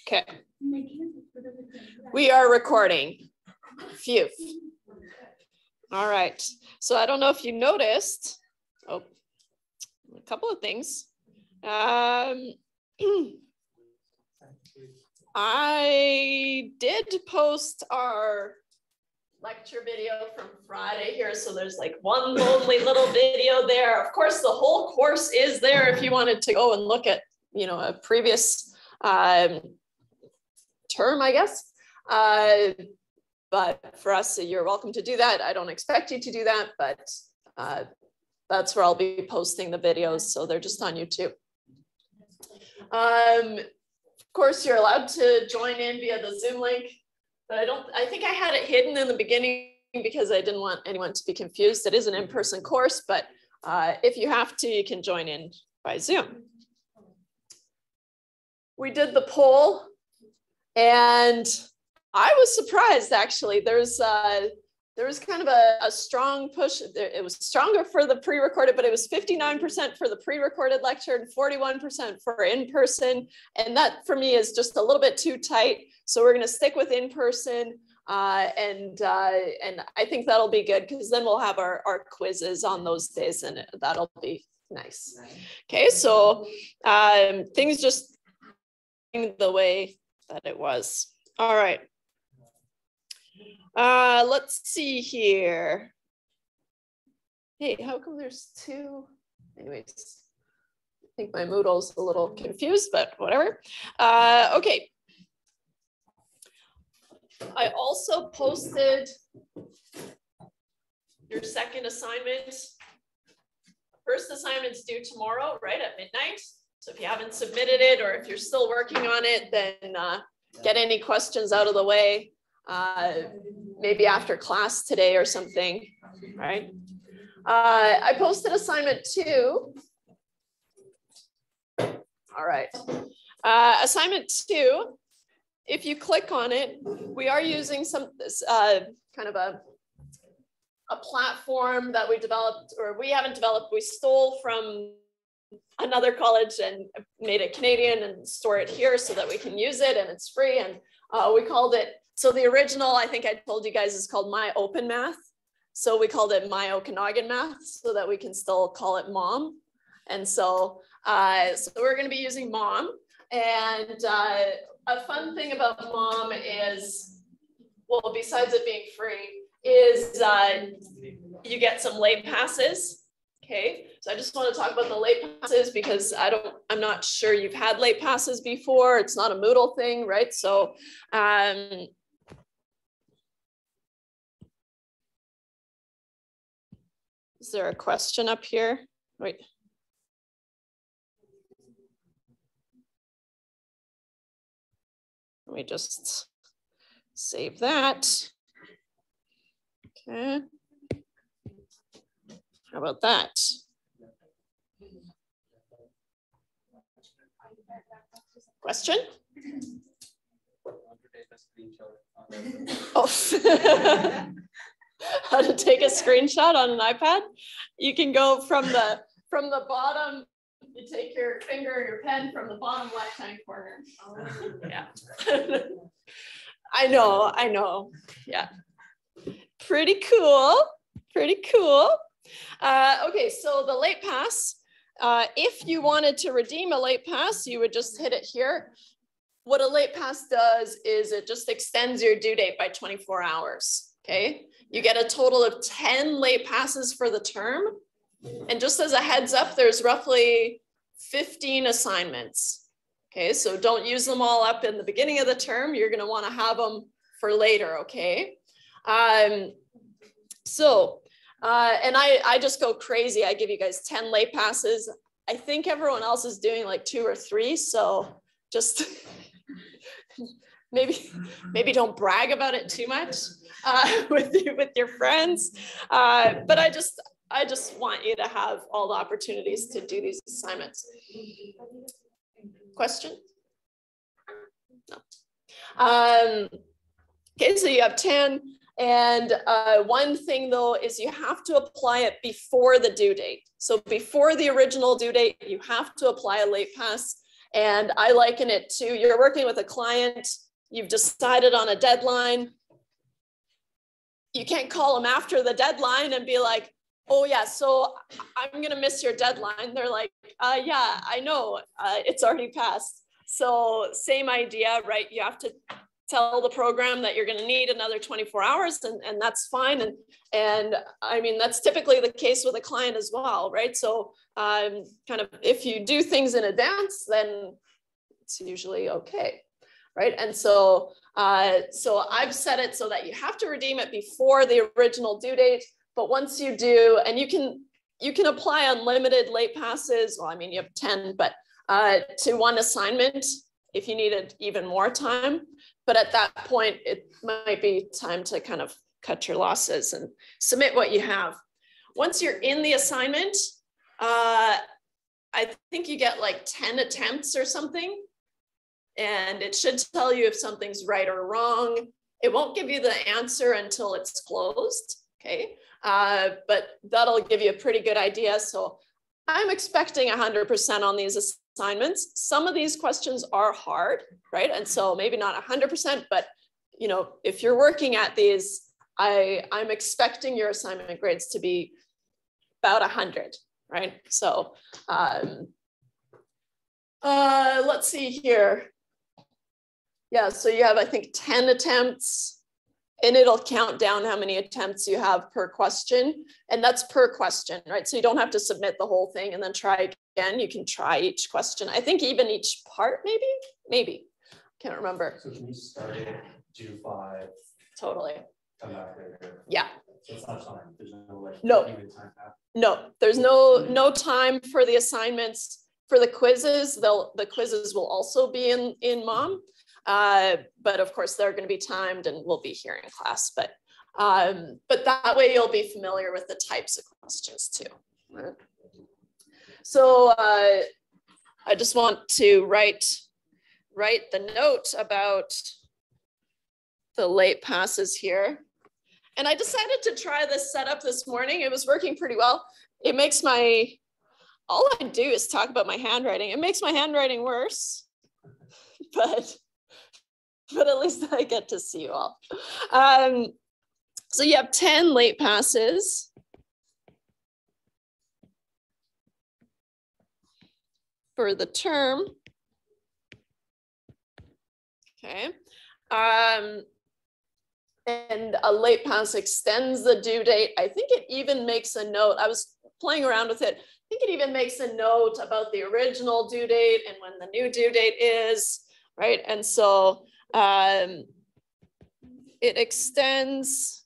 Okay. We are recording. Phew. All right. So I don't know if you noticed. Oh, a couple of things. I did post our lecture video from Friday here. So there's like one lonely little video there. Of course, the whole course is there if you wanted to go and look at, you know, a previous term, I guess. But for us, you're welcome to do that. I don't expect you to do that, but that's where I'll be posting the videos. So they're just on YouTube. Of course, you're allowed to join in via the Zoom link, but I think I had it hidden in the beginning because I didn't want anyone to be confused. It is an in-person course, but if you have to, you can join in by Zoom. We did the poll and I was surprised, actually. There was kind of a strong push. It was stronger for the pre-recorded, but it was 59% for the pre-recorded lecture and 41% for in-person. And that for me is just a little bit too tight. So we're going to stick with in-person. And I think that'll be good because then we'll have our quizzes on those days and that'll be nice. Okay, so things just the way that it was. All right. Let's see here. Hey, how come there's two? Anyways, I think my Moodle's a little confused, but whatever. Okay. I also posted your second assignment. First assignment's due tomorrow, right at midnight. So if you haven't submitted it or if you're still working on it, then get any questions out of the way. Maybe after class today or something, right? I posted assignment 2. All right. Assignment 2, if you click on it, we are using some kind of a platform that we developed, or we haven't developed, we stole from another college and made it Canadian and store it here so that we can use it and it's free. And we called it, so the original, I think I told you guys, is called My Open Math. So we called it My Okanagan Math so that we can still call it MOM. And so, so we're going to be using MOM. And a fun thing about MOM is, well, besides it being free, is you get some late passes. Okay, so I just want to talk about the late passes because I'm not sure you've had late passes before. It's not a Moodle thing, right? So is there a question up here? Wait. Let me just save that. Okay. How about that? Question? Oh. How to take a screenshot on an iPad? You can go from the bottom. You take your finger or your pen from the bottom left-hand corner. Yeah. I know. Yeah. Pretty cool. Okay, so the late pass, if you wanted to redeem a late pass, you would just hit it here. What a late pass does is it just extends your due date by 24 hours, okay? You get a total of 10 late passes for the term. And just as a heads up, there's roughly 15 assignments, okay? So don't use them all up in the beginning of the term. You're gonna wanna have them for later, okay? And I just go crazy. I give you guys 10 late passes. I think everyone else is doing like 2 or 3. So just maybe don't brag about it too much with your friends. But I just want you to have all the opportunities to do these assignments. Question? No. Okay, so you have 10. And one thing though is you have to apply it before the due date. So before the original due date, you have to apply a late pass. And I liken it to, you're working with a client, you've decided on a deadline. You can't call them after the deadline and be like, oh yeah, so I'm gonna miss your deadline. They're like, yeah, I know, it's already passed. So same idea, right? You have to tell the program that you're gonna need another 24 hours and that's fine. And I mean, that's typically the case with a client as well, right? So kind of, if you do things in advance, then it's usually okay, right? And so, so I've set it so that you have to redeem it before the original due date. But once you do, and you can apply unlimited late passes. Well, I mean, you have 10, but to one assignment if you needed even more time. But at that point, it might be time to kind of cut your losses and submit what you have. Once you're in the assignment, I think you get like 10 attempts or something. And it should tell you if something's right or wrong. It won't give you the answer until it's closed, okay? But that'll give you a pretty good idea. So I'm expecting 100% on these assignments. Some of these questions are hard, right? And so maybe not 100%, but you know, if you're working at these, I'm expecting your assignment grades to be about 100, right? So let's see here. Yeah, so you have, I think, 10 attempts, and it'll count down how many attempts you have per question. And that's per question, right? So you don't have to submit the whole thing and then try again. You can try each question. I think even each part, maybe. Can't remember. So can you start it, do 5? Totally. Come back later. Yeah. So it's not time. There's no like even time after. No, there's no time for the assignments. For the quizzes, the quizzes will also be in MOM. But of course they're going to be timed and we'll be here in class, but that way you'll be familiar with the types of questions too. Right? So I just want to write the note about the late passes here. And I decided to try this setup this morning. It was working pretty well. It makes all I do is talk about my handwriting. It makes my handwriting worse, but at least I get to see you all. So you have 10 late passes. For the term. Okay. And a late pass extends the due date. I think it even makes a note. I was playing around with it. I think it even makes a note about the original due date and when the new due date is, right? And so it extends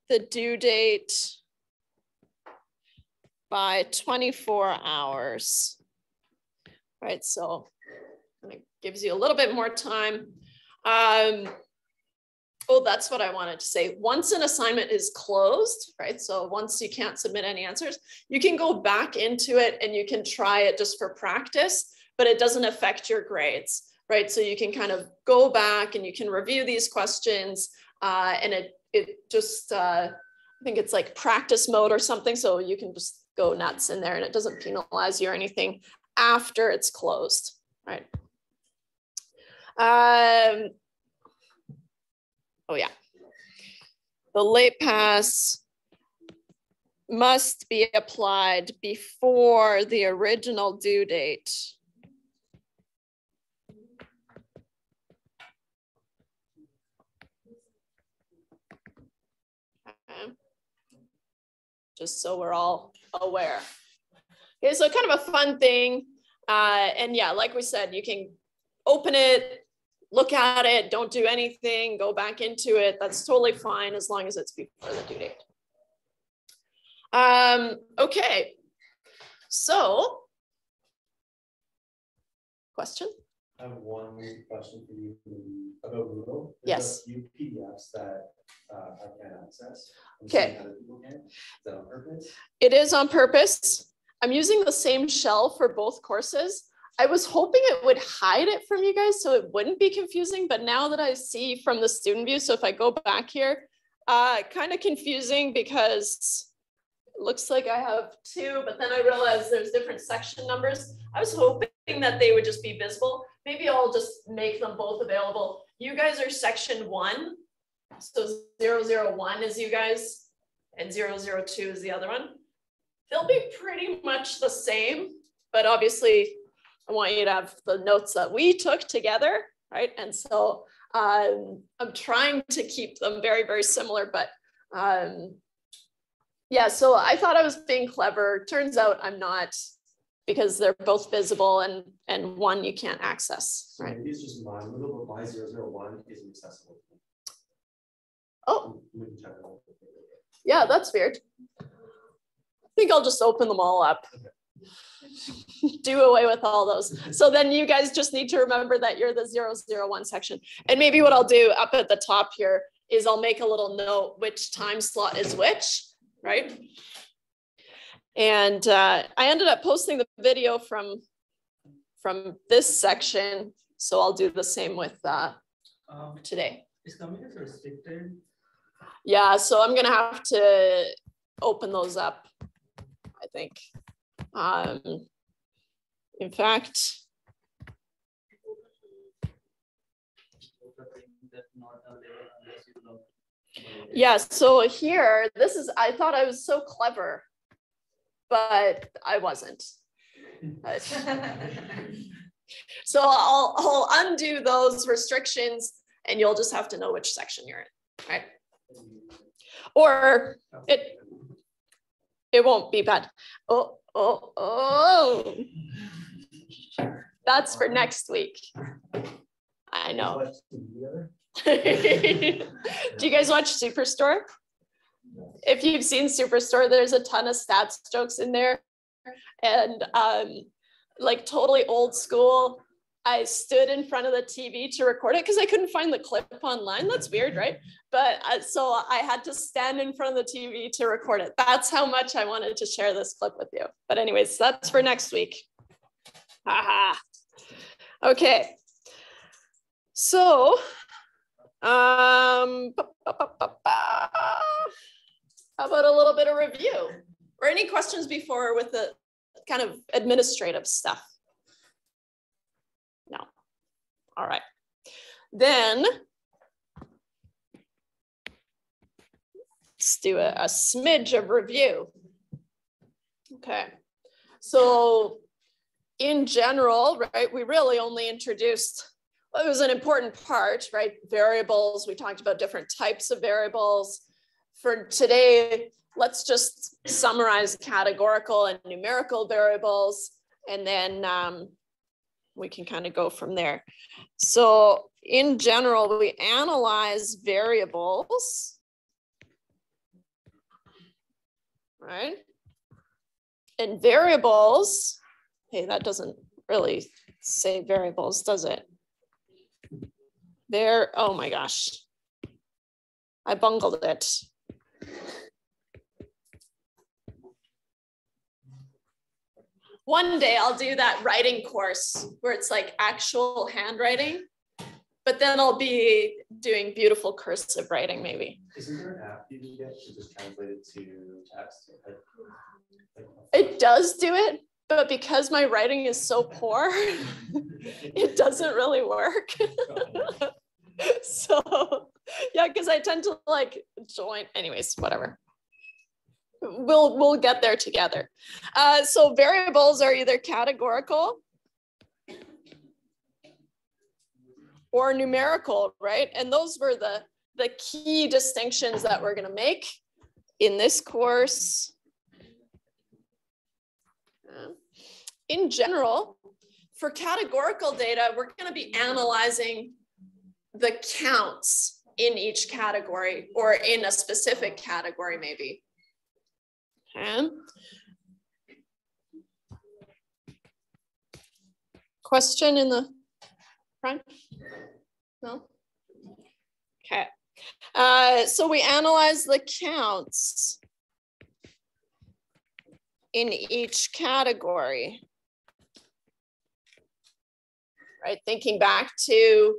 the due date by 24 hours, right? So it gives you a little bit more time. Oh, that's what I wanted to say. Once an assignment is closed, right? So once you can't submit any answers, you can go back into it and you can try it just for practice, but it doesn't affect your grades, right? So you can kind of go back and you can review these questions and it just, I think it's like practice mode or something. So you can just go nuts in there and it doesn't penalize you or anything after it's closed, right? Oh yeah, the late pass must be applied before the original due date. Okay. Just so we're all aware. Okay, so kind of a fun thing. And yeah, like we said, you can open it, look at it, don't do anything, go back into it. That's totally fine as long as it's before the due date. Okay, so question? I have one question for you about Moodle. Yes. A few PDFs that I can't access. Okay. Other people can. Is that on purpose? It is on purpose. I'm using the same shell for both courses. I was hoping it would hide it from you guys so it wouldn't be confusing, but now that I see from the student view, so if I go back here, kind of confusing because it looks like I have 2, but then I realized there's different section numbers. I was hoping that they would just be visible. Maybe I'll just make them both available. You guys are section 1. So 001 is you guys and 002 is the other one. They'll be pretty much the same, but obviously I want you to have the notes that we took together, right? And so I'm trying to keep them very, very similar, but yeah, so I thought I was being clever. Turns out I'm not, because they're both visible and one you can't access, right? Maybe it's just mine, but my 001 isn't accessible. Oh, yeah, that's weird. I think I'll just open them all up. Do away with all those. So then you guys just need to remember that you're the 001 section. And maybe what I'll do up at the top here is I'll make a little note which time slot is which, right? And I ended up posting the video from this section. So I'll do the same with today. Is communities restricted? Yeah, so I'm gonna have to open those up, I think. In fact, yeah, so here, this is, I thought I was so clever, but I wasn't. So I'll undo those restrictions and you'll just have to know which section you're in, right? Or it won't be bad. Oh. That's for next week. I know. Do you guys watch Superstore? If you've seen Superstore, there's a ton of stats jokes in there. And like totally old school, I stood in front of the TV to record it because I couldn't find the clip online. That's weird, right? But so I had to stand in front of the TV to record it. That's how much I wanted to share this clip with you. But anyways, that's for next week. Haha. Okay. So, how about a little bit of review or any questions before with the kind of administrative stuff? No. All right. Then let's do a smidge of review. Okay. So in general, right, we really only introduced, well, it was an important part, right? Variables, we talked about different types of variables. For today, let's just summarize categorical and numerical variables, and then we can kind of go from there. So in general, we analyze variables, right? And variables, hey, that doesn't really say variables, does it? Oh my gosh, I bungled it. One day I'll do that writing course where it's like actual handwriting, but then I'll be doing beautiful cursive writing maybe. Isn't there an app you can get to just translate it to text? It does do it, but because my writing is so poor, it doesn't really work. So yeah, because I tend to like join, anyways, whatever. We'll get there together. So variables are either categorical or numerical, right? And those were the key distinctions that we're going to make in this course. In general, for categorical data, we're going to be analyzing the counts in each category or in a specific category maybe. Okay. Question in the front? No? Okay. So we analyze the counts in each category. Right, thinking back to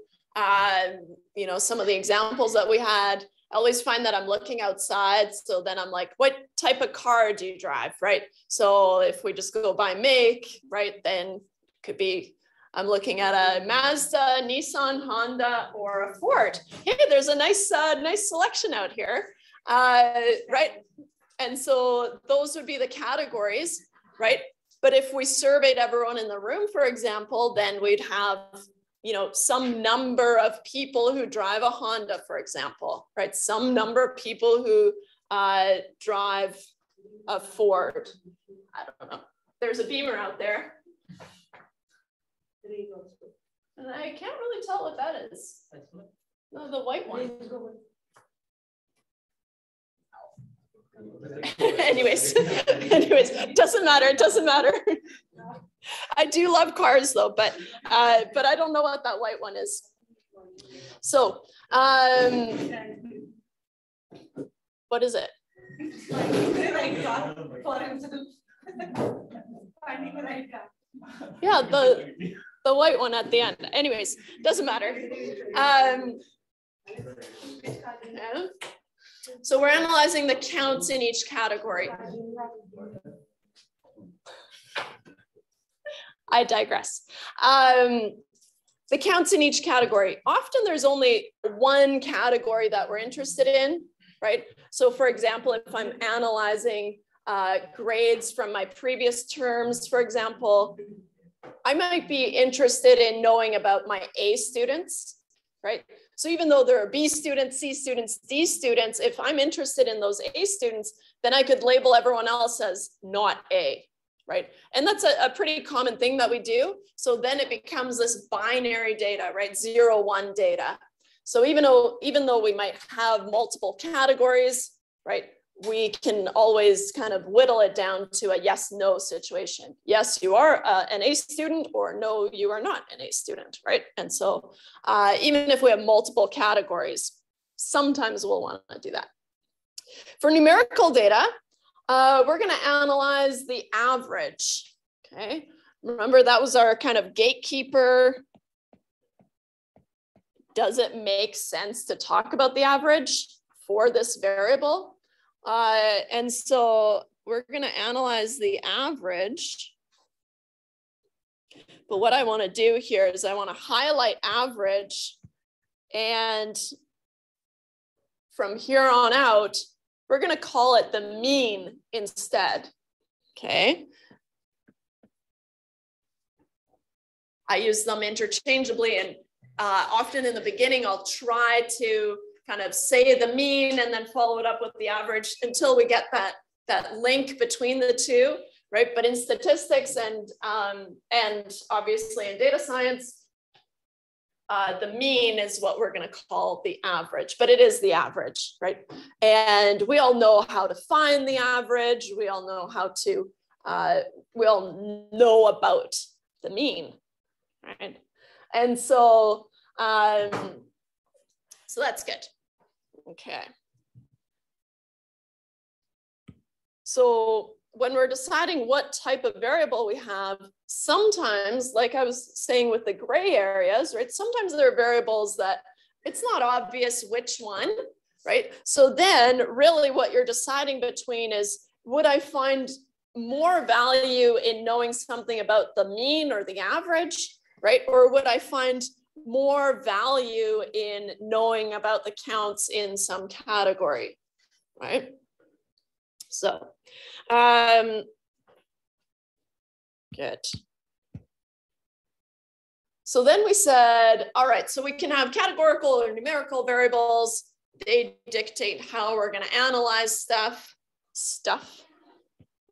you know, some of the examples that we had, I always find that I'm looking outside. So then I'm like, what type of car do you drive, right? So if we just go by make, right, then Could be, I'm looking at a Mazda, Nissan, Honda, or a Ford. Hey, there's a nice selection out here, right? And so those would be the categories, right? But if we surveyed everyone in the room, for example, then we'd have, you know, some number of people who drive a Honda, for example, right? Some number of people who drive a Ford. I don't know. There's a Beamer out there. And I can't really tell what that is. No, the white one. anyways, doesn't matter. It doesn't matter. I do love cars though, but I don't know what that white one is. So, what is it? Yeah, the white one at the end. Anyways, doesn't matter. Yeah. So we're analyzing the counts in each category. I digress. The counts in each category. Often there's only one category that we're interested in, right? So for example, if I'm analyzing grades from my previous terms, for example, I might be interested in knowing about my A students, right? So even though there are B students, C students, D students, if I'm interested in those A students, then I could label everyone else as not A, right? And that's a pretty common thing that we do. So then it becomes this binary data, right? 0, 1 data. So even though we might have multiple categories, right? We can always kind of whittle it down to a yes, no situation. Yes, you are an A student, or no, you are not an A student, right? And so even if we have multiple categories, sometimes we'll want to do that. For numerical data, we're going to analyze the average, okay? Remember, that was our kind of gatekeeper. Does it make sense to talk about the average for this variable? And so we're going to analyze the average. But what I want to do here is I want to highlight average. And from here on out, we're going to call it the mean instead. Okay. I use them interchangeably, and often in the beginning, I'll try to kind of say the mean and then follow it up with the average until we get that link between the two, right? But in statistics and obviously in data science, the mean is what we're going to call the average, but it is the average, right? And we all know how to find the average. We all know how to, we all know about the mean, right? And so, so that's good. Okay. So when we're deciding what type of variable we have, sometimes, like I was saying with the gray areas, right? Sometimes there are variables that it's not obvious which one, right? So then really what you're deciding between is, would I find more value in knowing something about the mean or the average, right? Or would I find more value in knowing about the counts in some category, right? So, good. So then we said, all right, so we can have categorical or numerical variables. They dictate how we're going to analyze stuff.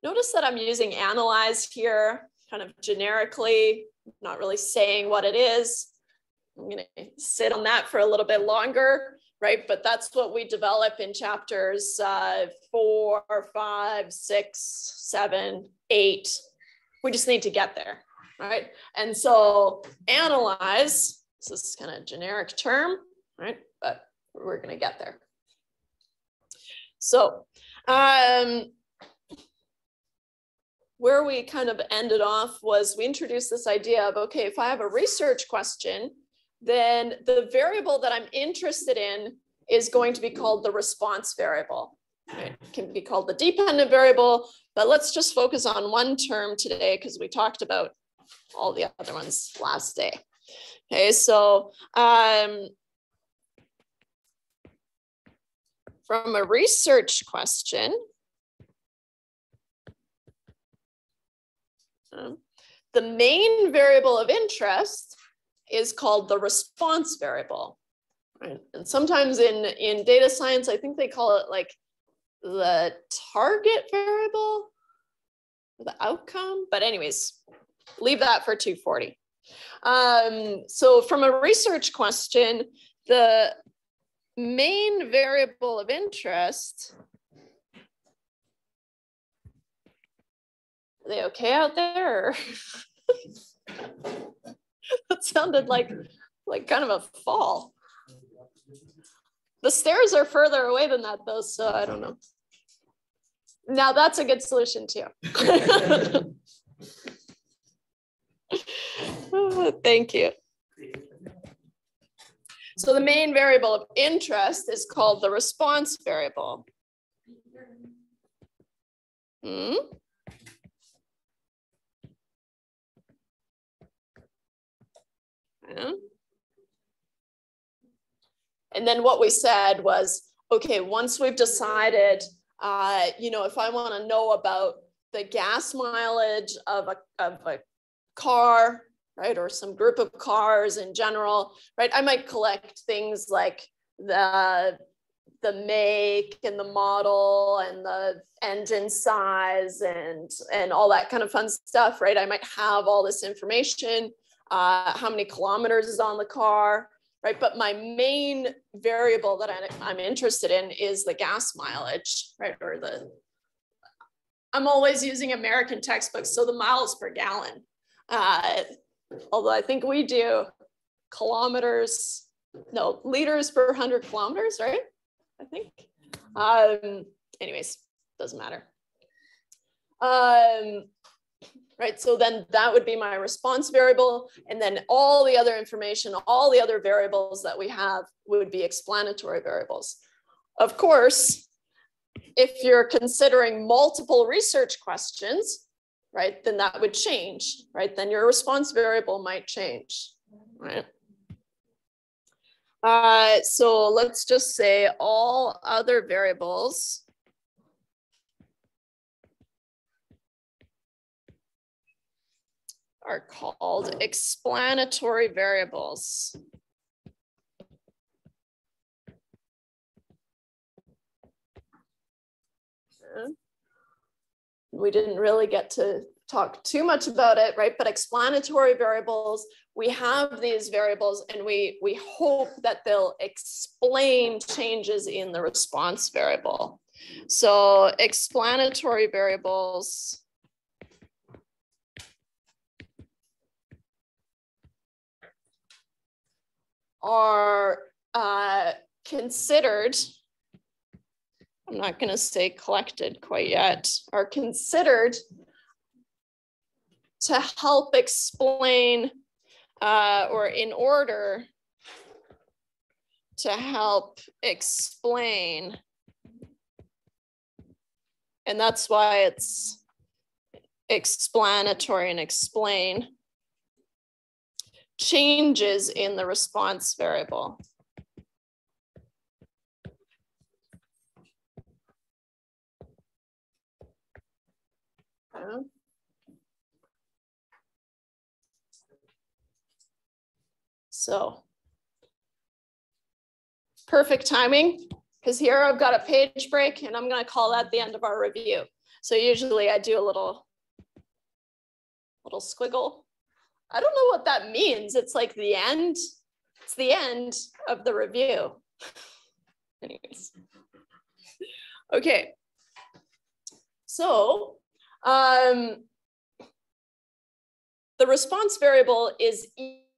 Notice that I'm using analyze here, kind of generically, not really saying what it is. I'm going to sit on that for a little bit longer, right? But that's what we develop in chapters 4, 5, 6, 7, 8. We just need to get there, right? And so analyze, this is kind of a generic term, right? But we're going to get there. So where we kind of ended off was we introduced this idea of, okay, if I have a research question, then the variable that I'm interested in is going to be called the response variable. It can be called the dependent variable, but let's just focus on one term today because we talked about all the other ones last day. Okay, so from a research question, the main variable of interest is called the response variable. Right? And sometimes in data science, I think they call it like the target variable, or the outcome. But anyways, leave that for 240. So from a research question, the main variable of interest, are they okay out there? That sounded like kind of a fall. The stairs are further away than that though, so I don't know. Now that's a good solution too. Thank you. So the main variable of interest is called the response variable. Yeah. And then what we said was, okay, once we've decided, you know, if I want to know about the gas mileage of a car, right, or some group of cars in general, right, I might collect things like the make and the model and the engine size and all that kind of fun stuff, right? I might have all this information, how many kilometers is on the car, right? But my main variable that I'm interested in is the gas mileage, right? Or I'm always using American textbooks, so the miles per gallon. Although I think we do liters per 100 kilometers, right? I think. Anyways, doesn't matter. Right, so then that would be my response variable, and then all the other information, all the other variables that we have would be explanatory variables. Of course, if you're considering multiple research questions, right, then that would change, right? Then your response variable might change, right? So let's just say all other variables are called explanatory variables. We didn't really get to talk too much about it, right? But explanatory variables, we have these variables and we hope that they'll explain changes in the response variable. So explanatory variables are considered, I'm not going to say collected quite yet, are considered to help explain or in order to help explain. And that's why it's explanatory and explain changes in the response variable. So perfect timing, because here I've got a page break and I'm going to call that the end of our review. So usually I do a little squiggle. I don't know what that means. It's like the end. It's the end of the review. Anyways. Okay. So the response variable is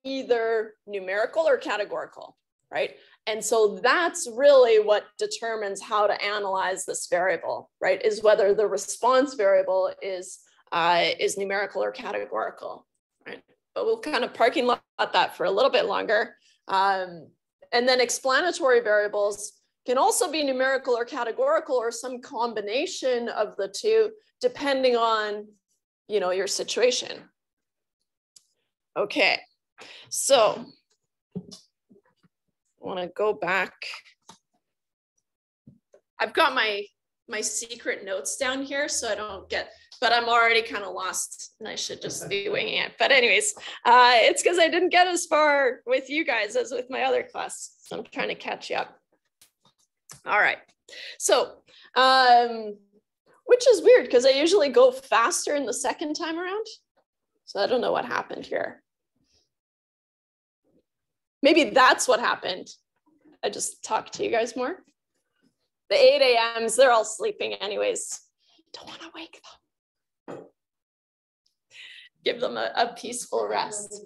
either numerical or categorical, right? And so that's really what determines how to analyze this variable, right? Is whether the response variable is numerical or categorical, right? But we'll kind of parking lot that for a little bit longer. And then explanatory variables can also be numerical or categorical or some combination of the two, depending on, you know, your situation. Okay, so I want to go back. I've got my secret notes down here so I don't get, but I'm already kind of lost and I should just be winging it. But anyways, it's because I didn't get as far with you guys as with my other class. So I'm trying to catch you up. All right, so, which is weird because I usually go faster in the second time around. So I don't know what happened here. Maybe that's what happened. I just talked to you guys more. The 8 a.m.s, they're all sleeping anyways. Don't want to wake them. Give them a peaceful rest.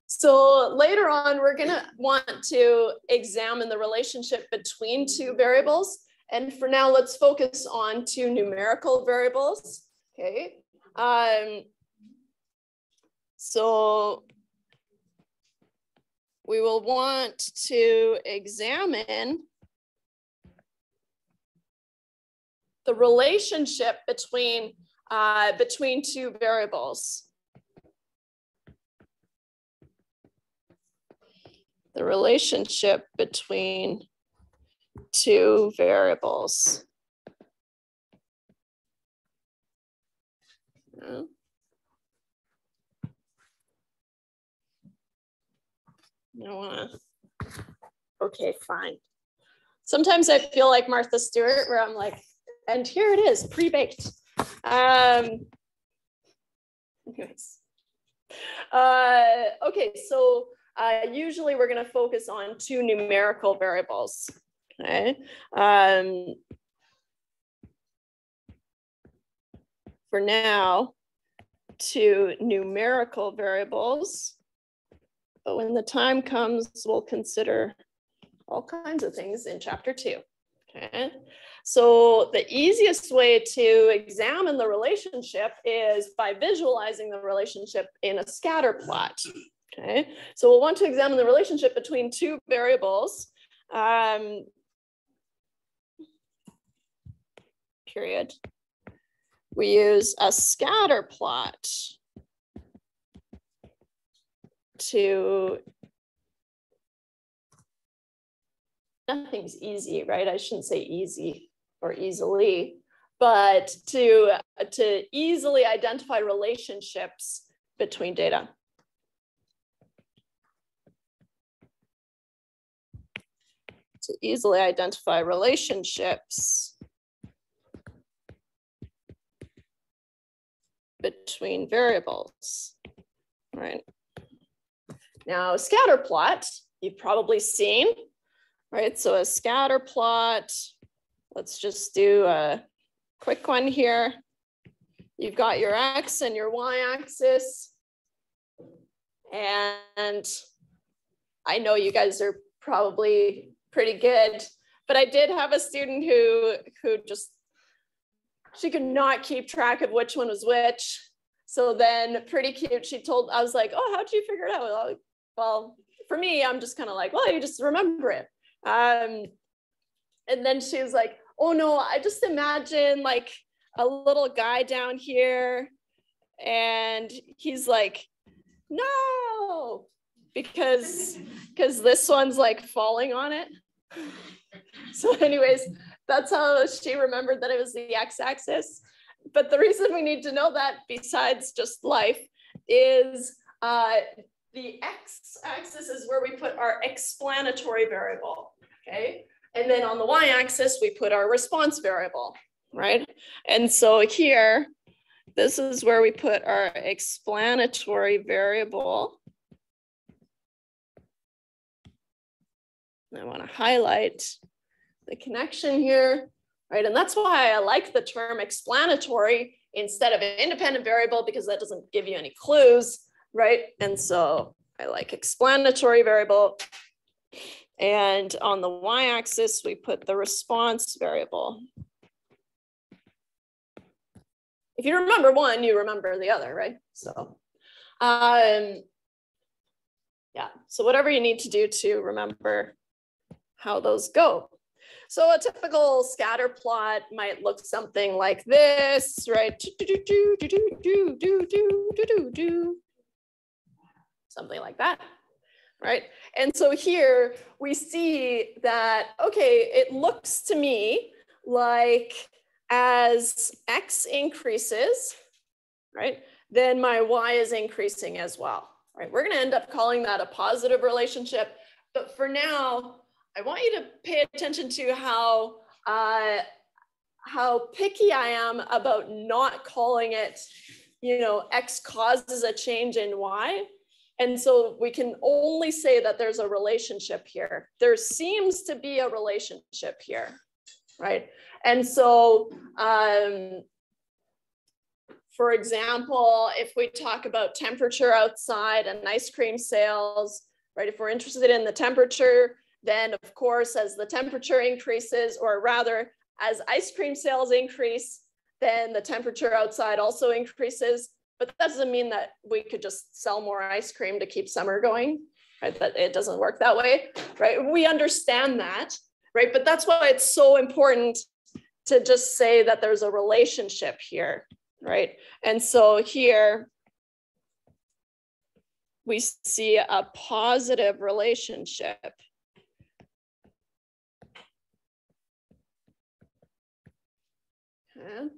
So later on, we're going to want to examine the relationship between two variables. And for now, let's focus on two numerical variables. Okay. So we will want to examine the relationship between two variables. The relationship between two variables. Okay, fine. Sometimes I feel like Martha Stewart, where I'm like, and here it is, pre-baked. Anyways. Okay, so usually we're going to focus on two numerical variables. Okay. For now, two numerical variables. But when the time comes, we'll consider all kinds of things in chapter 2. Okay. So the easiest way to examine the relationship is by visualizing the relationship in a scatter plot. Okay. So we'll want to examine the relationship between two variables. Period. We use a scatter plot to, nothing's easy, right? I shouldn't say easy or easily, but to easily identify relationships between data. To easily identify relationships between variables, right? Now, a scatter plot, you've probably seen, right? So a scatter plot, let's just do a quick one here. You've got your X and your Y axis. And I know you guys are probably pretty good, but I did have a student who just, she could not keep track of which one was which. So then pretty cute, I was like, oh, how'd you figure it out? Well, for me, I'm just kind of like, well, you just remember it. And then she was like, oh no, I just imagine like a little guy down here and he's like, no, because this one's like falling on it. So anyways, that's how she remembered that it was the x-axis. But the reason we need to know that, besides just life, is the x-axis is where we put our explanatory variable, okay? And then on the y-axis, we put our response variable, right? And so here, this is where we put our explanatory variable. I want to highlight the connection here, right? And that's why I like the term explanatory instead of an independent variable, because that doesn't give you any clues, right? And so I like explanatory variable. And on the y-axis, we put the response variable. If you remember one, you remember the other, right? So, yeah, so whatever you need to do to remember how those go. So a typical scatter plot might look something like this, right? something like that, right? And so here we see that, okay, it looks to me like as X increases, right, then my Y is increasing as well, right? We're gonna end up calling that a positive relationship. But for now, I want you to pay attention to how picky I am about not calling it, you know, X causes a change in Y. And so we can only say that there's a relationship here. There seems to be a relationship here, right? And so, for example, if we talk about temperature outside and ice cream sales, right? If we're interested in the temperature, then of course, as the temperature increases, or rather, as ice cream sales increase, then the temperature outside also increases. But that doesn't mean that we could just sell more ice cream to keep summer going, right? That it doesn't work that way, right? We understand that, right? But that's why it's so important to just say that there's a relationship here, right? And so here we see a positive relationship. Okay.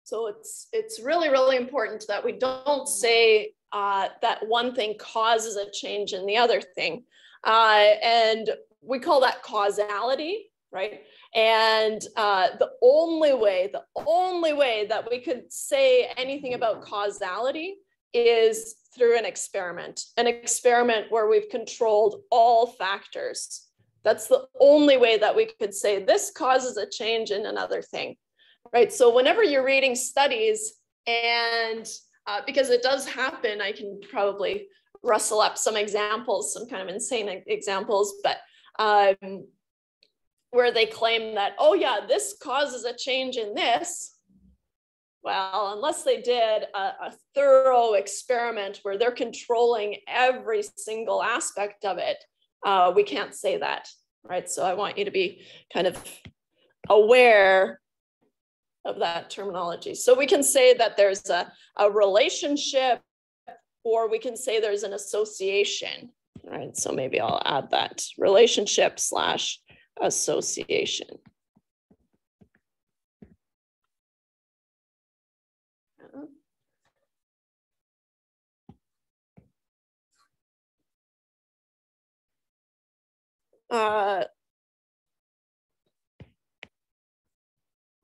So it's really, really important that we don't say that one thing causes a change in the other thing. And we call that causality, right? And the only way that we could say anything about causality is through an experiment where we've controlled all factors. That's the only way that we could say this causes a change in another thing. Right, so whenever you're reading studies, and because it does happen, I can probably rustle up some examples, some kind of insane examples, but where they claim that, oh yeah, this causes a change in this. Well, unless they did a thorough experiment where they're controlling every single aspect of it, we can't say that, right? So I want you to be kind of aware of that terminology. So we can say that there's a relationship, or we can say there's an association, right? So maybe I'll add that, relationship / association.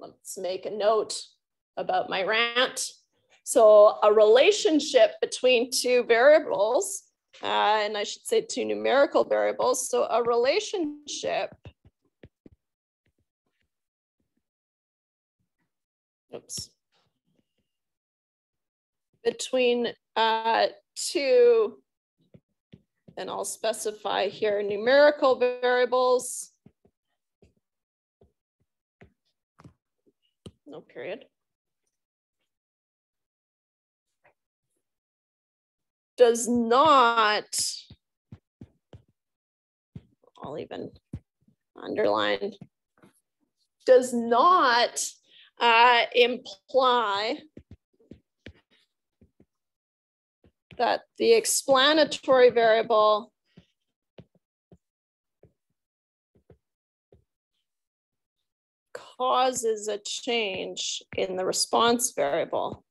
Let's make a note about my rant. So a relationship between two variables, and I should say two numerical variables. So a relationship, between two, and I'll specify here numerical variables, no period, does not, I'll even underline, does not imply that the explanatory variable causes a change in the response variable.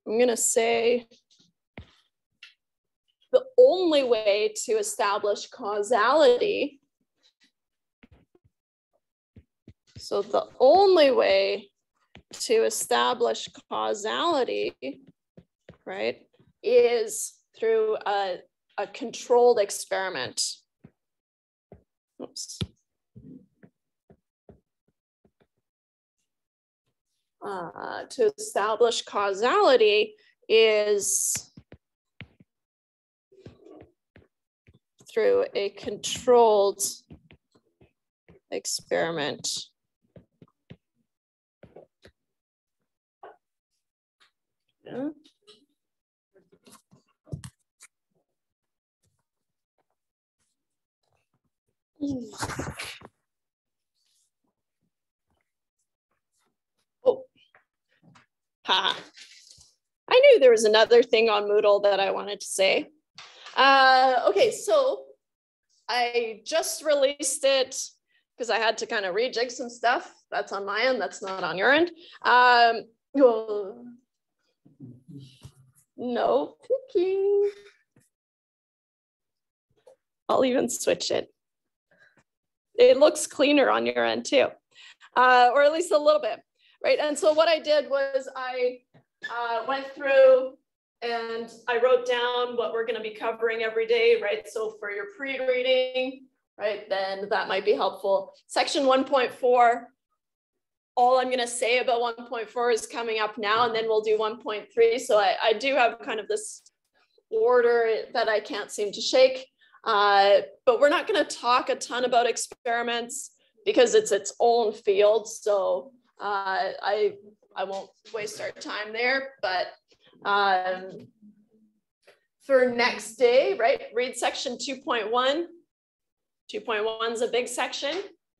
I'm going to say the only way to establish causality, so the only way to establish causality, right, is through a controlled experiment. Oops. To establish causality is through a controlled experiment. Yeah. Oh, ha. I knew there was another thing on Moodle that I wanted to say. Okay, so I just released it because I had to kind of rejig some stuff. That's on my end, that's not on your end. No picking. I'll even switch it. It looks cleaner on your end too, or at least a little bit, right? And so what I did was I went through and I wrote down what we're going to be covering every day, right? So for your pre-reading, right, then that might be helpful. Section 1.4, all I'm going to say about 1.4 is coming up now, and then we'll do 1.3. So I do have kind of this order that I can't seem to shake. But we're not going to talk a ton about experiments because it's its own field. So I won't waste our time there. But for next day, right, read section 2.1. 2.1 is a big section.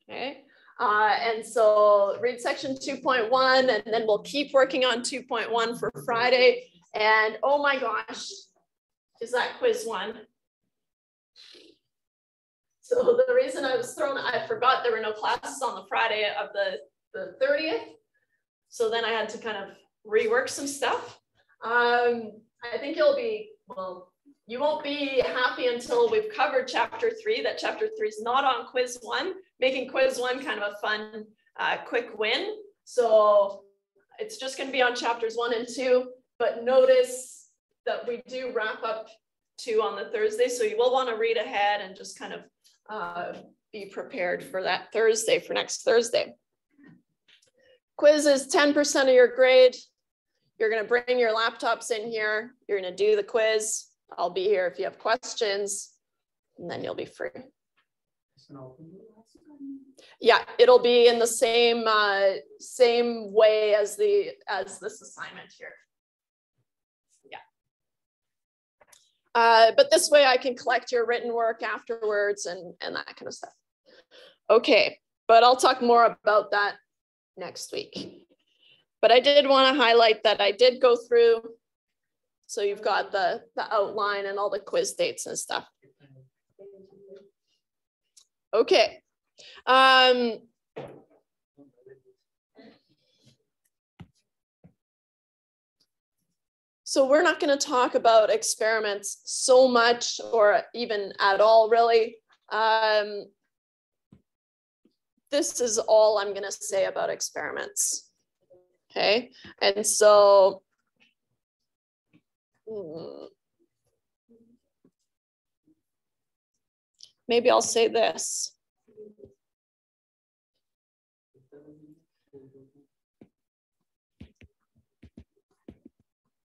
Okay. And so read section 2.1, and then we'll keep working on 2.1 for Friday. And oh my gosh, is that quiz 1? So the reason I was thrown, I forgot there were no classes on the Friday of the 30th. So then I had to kind of rework some stuff. I think you'll be, well, you won't be happy until we've covered chapter 3, that chapter 3 is not on quiz 1, making quiz 1 kind of a fun, quick win. So it's just going to be on chapters 1 and 2, but notice that we do wrap up 2 on the Thursday. So you will want to read ahead and just kind of be prepared for that Thursday, for next Thursday. Quiz is 10% of your grade. You're going to bring your laptops in here. You're going to do the quiz. I'll be here if you have questions, and then you'll be free. Yeah, it'll be in the same same way as this assignment here. But this way I can collect your written work afterwards and that kind of stuff. Okay, but I'll talk more about that next week. But I did want to highlight that I did go through, so you've got the outline and all the quiz dates and stuff. Okay. So we're not going to talk about experiments so much, or even at all, really. This is all I'm going to say about experiments. Okay, and so maybe I'll say this.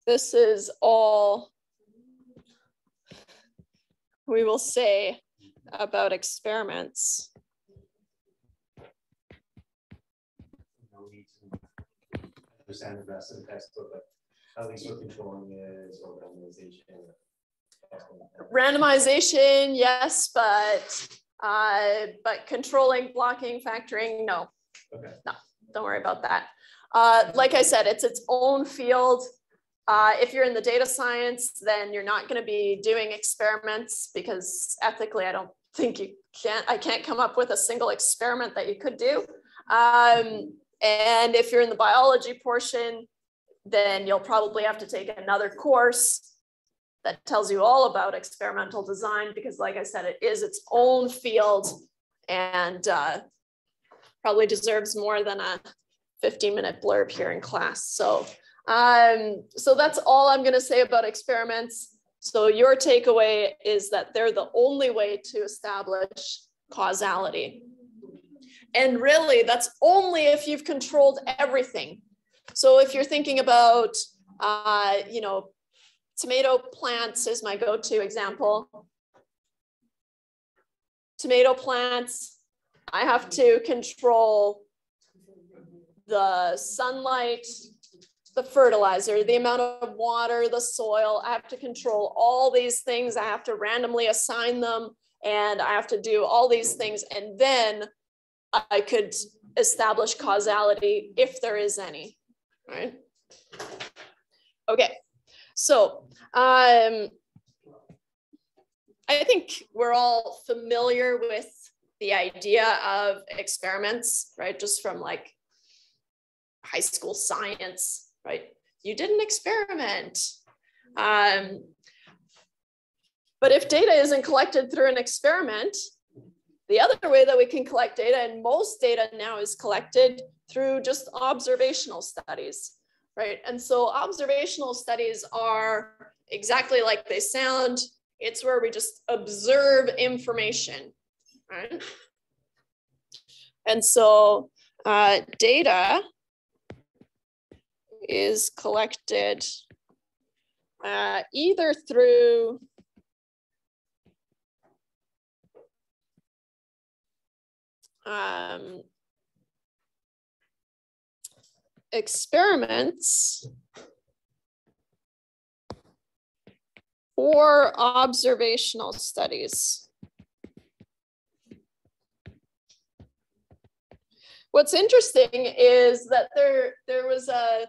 This is all we will say about experiments. Understand the rest of the textbook, but at least what controlling is, or randomization, yes, but controlling, blocking, factoring, no. Okay. No, don't worry about that. Like I said, it's its own field. If you're in the data science, then you're not going to be doing experiments, because ethically, I don't think I can't come up with a single experiment that you could do. And if you're in the biology portion, then you'll probably have to take another course that tells you all about experimental design, because like I said, it is its own field and probably deserves more than a 15-minute blurb here in class. So that's all I'm going to say about experiments. So your takeaway is that they're the only way to establish causality. And really, that's only if you've controlled everything. So if you're thinking about, you know, tomato plants is my go-to example. Tomato plants, I have to control the sunlight, the fertilizer, the amount of water, the soil. I have to control all these things. I have to randomly assign them, and I have to do all these things. And then I could establish causality if there is any, right? Okay, so I think we're all familiar with the idea of experiments, right? Just from like high school science, right? You did an experiment. But if data isn't collected through an experiment, the other way that we can collect data, and most data now is collected through just observational studies, right? And so observational studies are exactly like they sound. It's where we just observe information, right? And so data is collected either through experiments or observational studies. What's interesting is that there was a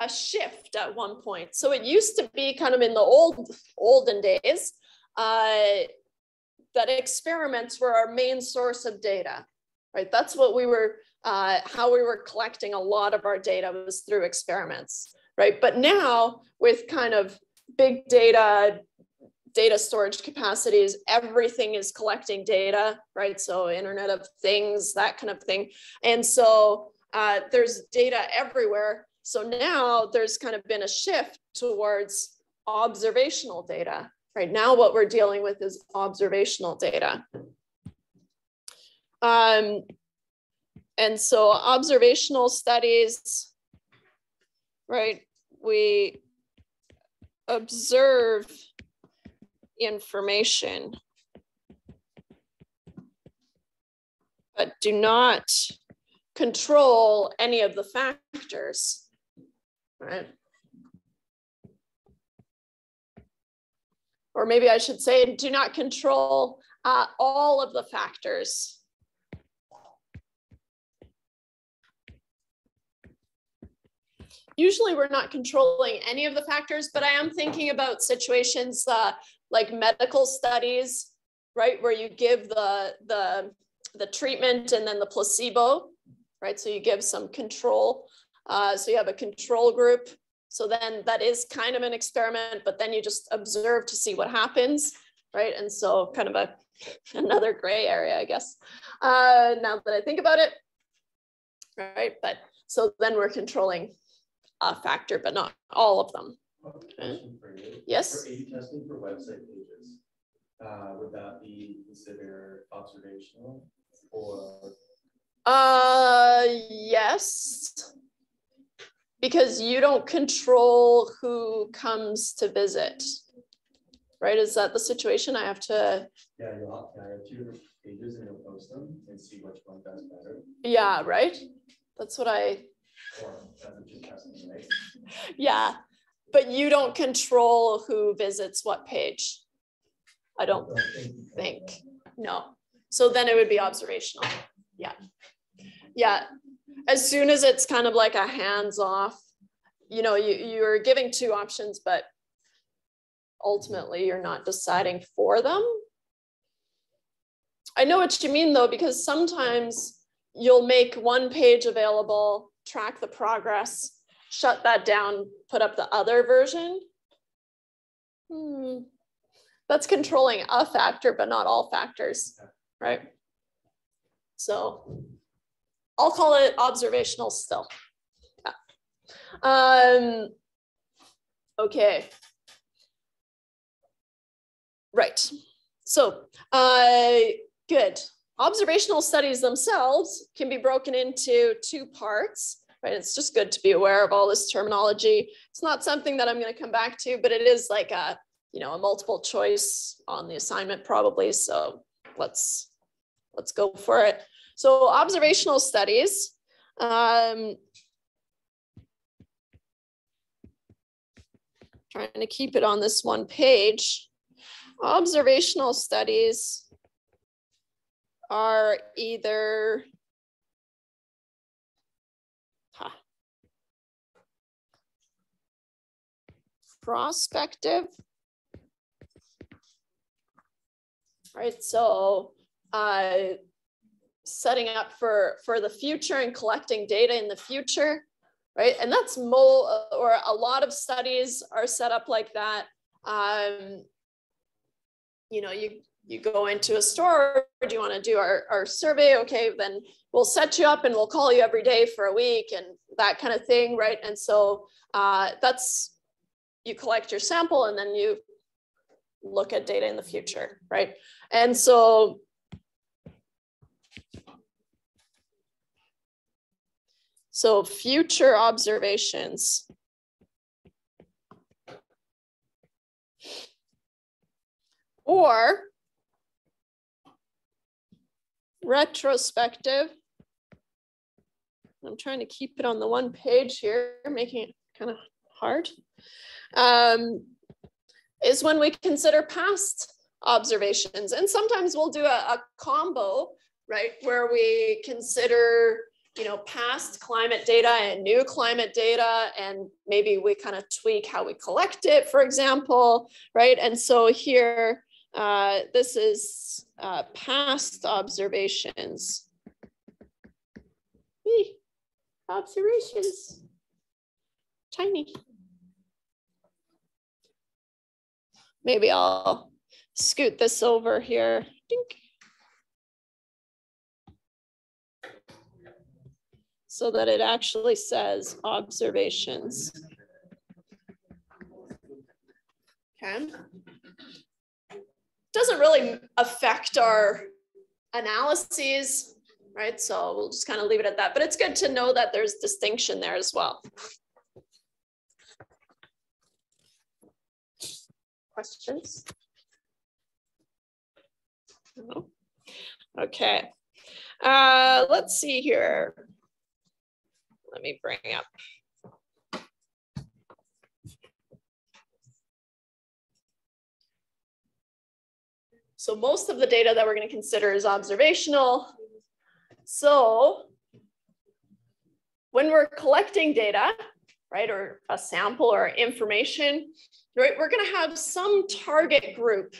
shift at one point. So it used to be kind of in the olden days that experiments were our main source of data, right? That's what we were, how we were collecting a lot of our data was through experiments, right? But now with kind of big data storage capacities, everything is collecting data, right? So Internet of Things, that kind of thing. And so there's data everywhere. So now there's kind of been a shift towards observational data. Right now, what we're dealing with is observational data. And so observational studies, right? We observe information, but do not control any of the factors, right? Or maybe I should say, do not control all of the factors. Usually we're not controlling any of the factors, but I am thinking about situations like medical studies, right? Where you give the treatment and then the placebo, right? So you give some control. So you have a control group. So then that is kind of an experiment, but then you just observe to see what happens, right? And so kind of another gray area, I guess, now that I think about it, right? But so then we're controlling a factor, but not all of them. Question for you. Yes? For A/B testing for website pages, would that be considered observational or? Yes. Because you don't control who comes to visit, right? Is that the situation? I have to. Yeah, you'll have 2 different pages and you'll post them and see which one does better. Yeah, right. That's what I. Or that's what you're testing, right? Yeah, but you don't control who visits what page. I don't think. No. So then it would be observational. Yeah. Yeah. As soon as it's kind of like a hands-off, you know, you're giving 2 options, but ultimately you're not deciding for them. I know what you mean though, because sometimes you'll make one page available, track the progress, shut that down, put up the other version. That's controlling a factor, but not all factors, right? So I'll call it observational still. Yeah. Okay. Right. So good. Observational studies themselves can be broken into 2 parts, right? It's just good to be aware of all this terminology. It's not something that I'm going to come back to, but it is like a multiple choice on the assignment probably. So let's go for it. So observational studies trying to keep it on this one page. Observational studies are either prospective, right? So setting up for the future and collecting data in the future, right? And that's or a lot of studies are set up like that. You know, you go into a store, do you want to do our survey? Okay, then we'll set you up and we'll call you every day for a week and that kind of thing, right? And so that's, you collect your sample and then you look at data in the future, right? And so future observations. Or retrospective. I'm trying to keep it on the one page here, making it kind of hard. Is when we consider past observations. And sometimes we'll do a combo, right? Where we consider, you know, past climate data and new climate data, and maybe we kind of tweak how we collect it, for example, right? And so here, this is past observations. Observations, tiny. Maybe I'll scoot this over here. Dink. So that it actually says observations. Okay. Doesn't really affect our analyses, right? So we'll just kind of leave it at that, but it's good to know that there's distinction there as well. Questions? No? Okay. Let's see here. Let me bring up. So most of the data that we're going to consider is observational. So when we're collecting data, right, or a sample or information, right, we're going to have some target group,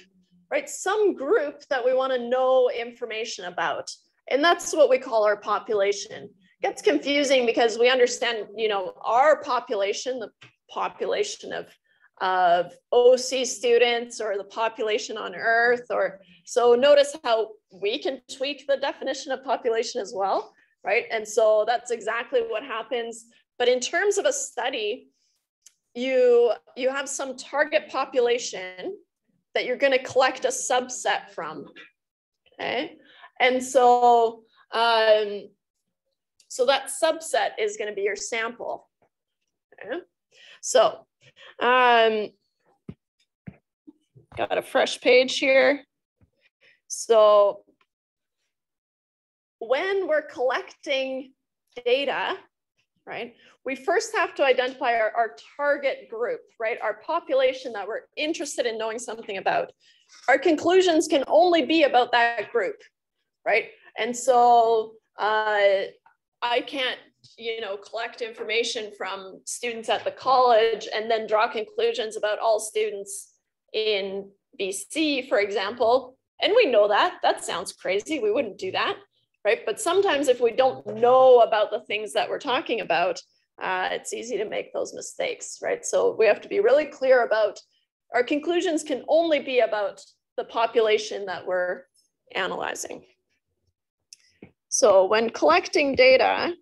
right, some group that we want to know information about. And that's what we call our population. It gets confusing because we understand, you know, our population, the population of OC students or the population on Earth, or so notice how we can tweak the definition of population as well, right? And so that's exactly what happens. But in terms of a study, you have some target population that you're going to collect a subset from, okay? And so, so that subset is going to be your sample, okay? So, got a fresh page here. So when we're collecting data, right, we first have to identify our target group, right, our population that we're interested in knowing something about. Our conclusions can only be about that group, right? And so I can't, you know, collect information from students at the college and then draw conclusions about all students in BC, for example. And we know that sounds crazy. We wouldn't do that, right? But sometimes if we don't know about the things that we're talking about, it's easy to make those mistakes, right? So we have to be really clear about our conclusions can only be about the population that we're analyzing. So when collecting data,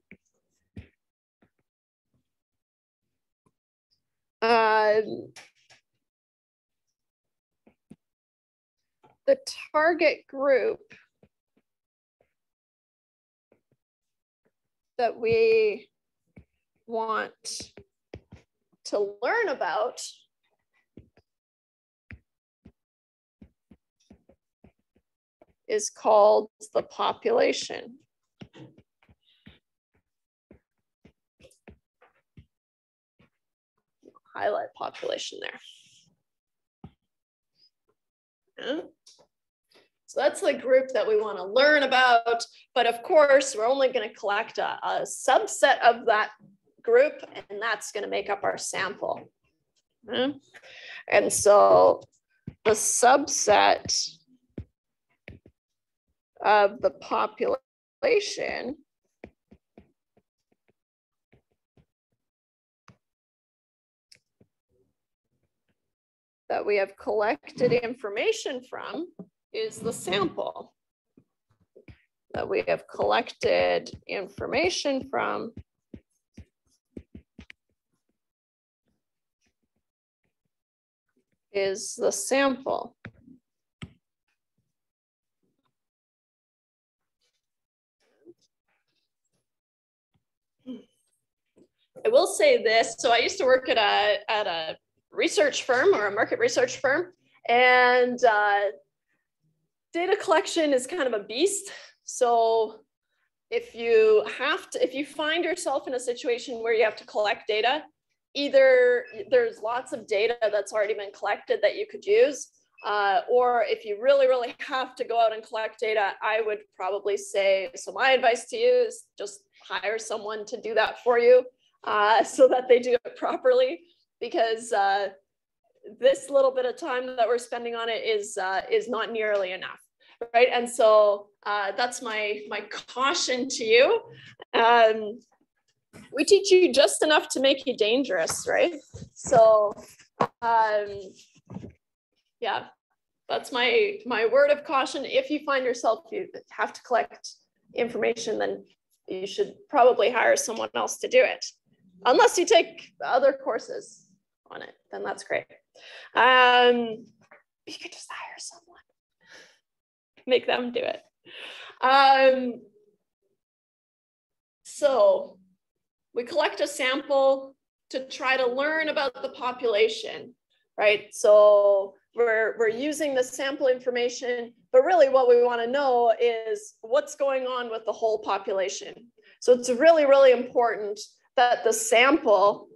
the target group that we want to learn about is called the population. highlight population there. Yeah. So that's the group that we want to learn about. But of course, we're only going to collect a subset of that group, and that's going to make up our sample. Yeah. And so the subset of the population that we have collected information from is the sample. That we have collected information from is the sample. I will say this. So I used to work at a research firm or a market research firm, and data collection is kind of a beast. So if you find yourself in a situation where you have to collect data, either there's lots of data that's already been collected that you could use, or if you really, really have to go out and collect data, I would probably say, so my advice to you is just hire someone to do that for you so that they do it properly, because this little bit of time that we're spending on it is not nearly enough, right? And so that's my caution to you. We teach you just enough to make you dangerous, right? So yeah, that's my word of caution. If you find yourself you have to collect information, then you should probably hire someone else to do it. Unless you take other courses on it, then that's great. You could just hire someone, make them do it. So we collect a sample to try to learn about the population, right? So we're using the sample information, but really what we want to know is what's going on with the whole population. So it's really, really important that the sample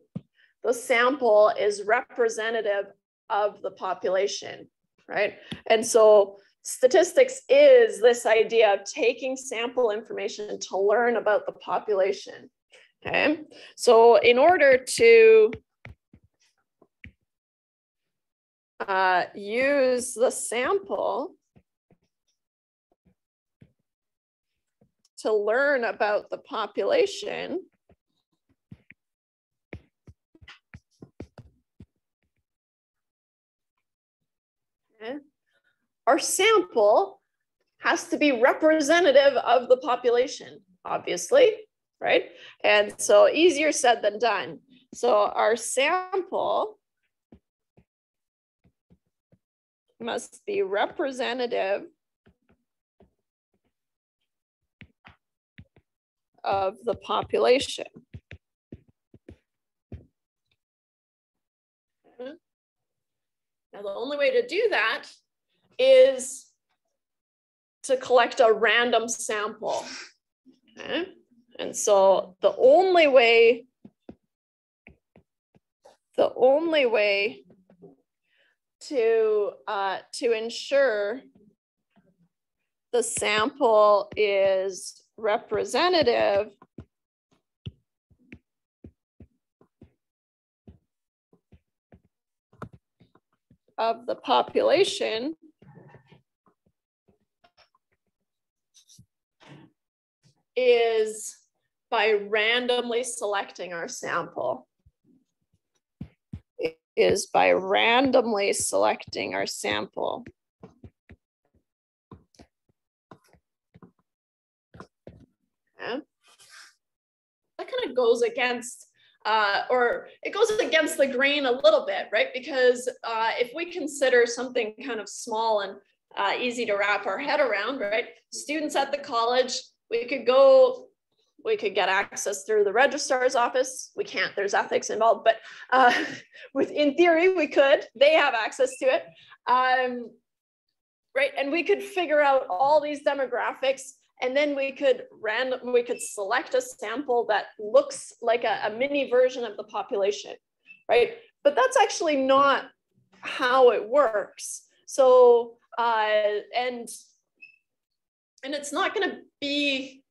is representative of the population, right? And so statistics is this idea of taking sample information to learn about the population. Okay, so in order to use the sample to learn about the population, okay, our sample has to be representative of the population, obviously, right? And so easier said than done. So our sample must be representative of the population. Now, the only way to do that is to collect a random sample. Okay? And so the only way to ensure the sample is representative of the population is by randomly selecting our sample. Is by randomly selecting our sample. Okay. That kind of goes against, or it goes against the grain a little bit, right? Because if we consider something kind of small and easy to wrap our head around, right? Students at the college, we could get access through the registrar's office. We can't, there's ethics involved, but in theory, we could. They have access to it, right? And we could figure out all these demographics, and then we could select a sample that looks like a mini version of the population, right? but that's actually not how it works. So, and it's not going to be,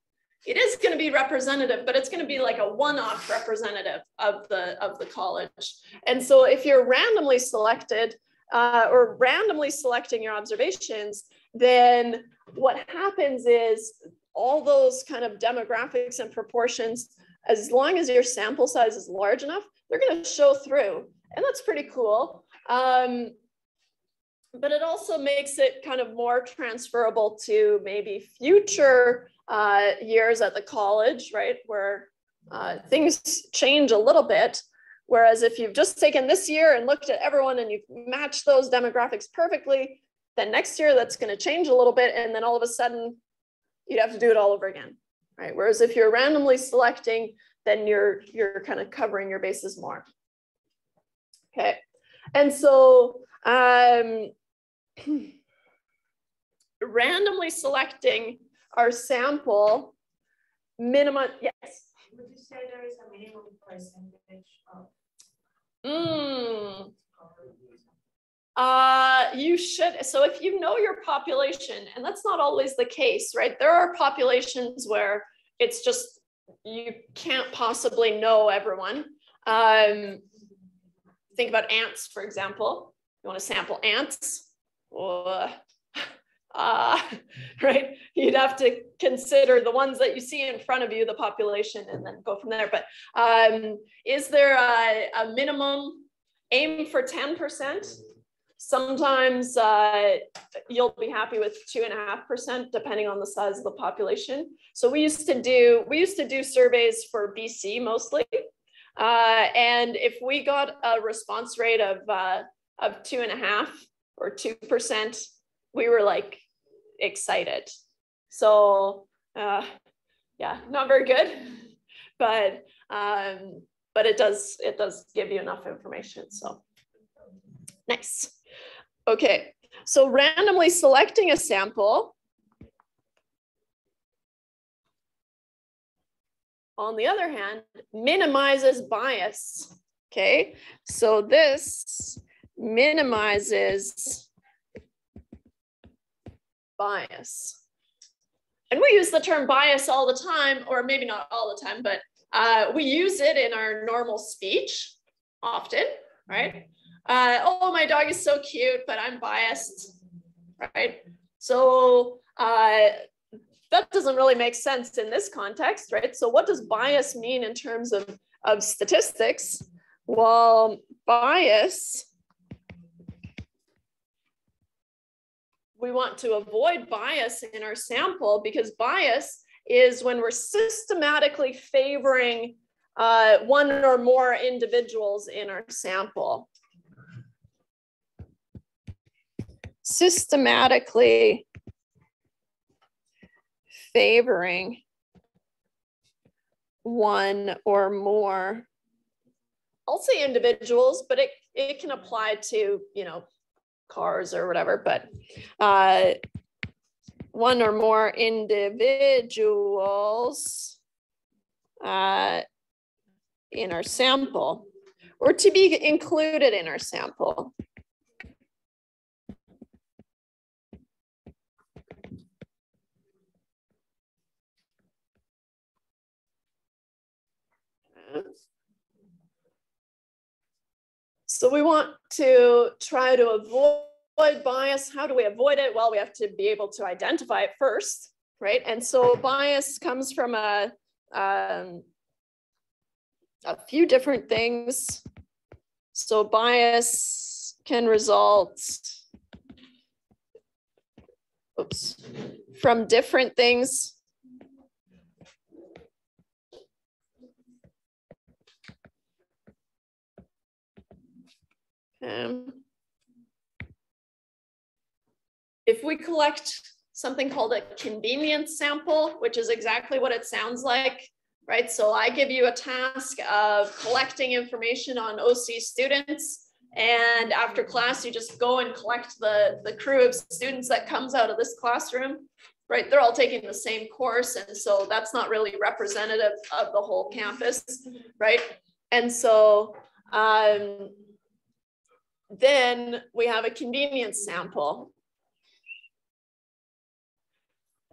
it is going to be representative, but it's going to be like a one-off representative of the college. And so if you're randomly selected or randomly selecting your observations, then what happens is all those kind of demographics and proportions, as long as your sample size is large enough, they're going to show through. And that's pretty cool. But it also makes it kind of more transferable to maybe future years at the college, right? Where things change a little bit. Whereas if you've just taken this year and looked at everyone and you've matched those demographics perfectly, then next year that's going to change a little bit. And then all of a sudden you'd have to do it all over again, right? Whereas if you're randomly selecting, then you're kind of covering your bases more. Okay. And so randomly selecting our sample minimum, yes. Would you say there is a minimum percentage of? You should. So if you know your population, and that's not always the case, right? There are populations where it's just, you can't possibly know everyone. Think about ants, for example. You want to sample ants, right? You'd have to consider the ones that you see in front of you, the population, and then go from there. But is there a minimum? Aim for 10%. Sometimes you'll be happy with 2.5%, depending on the size of the population. So we used to do surveys for BC mostly. And if we got a response rate of 2.5 or 2%, we were like excited. So yeah, not very good, but it does give you enough information. So nice. Okay, so randomly selecting a sample, on the other hand, minimizes bias. Okay, so this minimizes bias. And we use the term bias all the time, or maybe not all the time, but we use it in our normal speech often, right? Oh, my dog is so cute, but I'm biased, right? So that doesn't really make sense in this context, right? So what does bias mean in terms of statistics? Well, bias, we want to avoid bias in our sample, because bias is when we're systematically favoring one or more individuals in our sample. Systematically favoring one or more, I'll say individuals, but it can apply to, you know, cars or whatever, but one or more individuals in our sample, or to be included in our sample. So we want to try to avoid bias. How do we avoid it? Well, we have to be able to identify it first, right? And so bias comes from a few different things. So bias can result, from different things. If we collect something called a convenience sample, which is exactly what it sounds like, right? So I give you a task of collecting information on OC students, and after class, you just go and collect the crew of students that comes out of this classroom, right? They're all taking the same course, and so that's not really representative of the whole campus, right? And so then we have a convenience sample.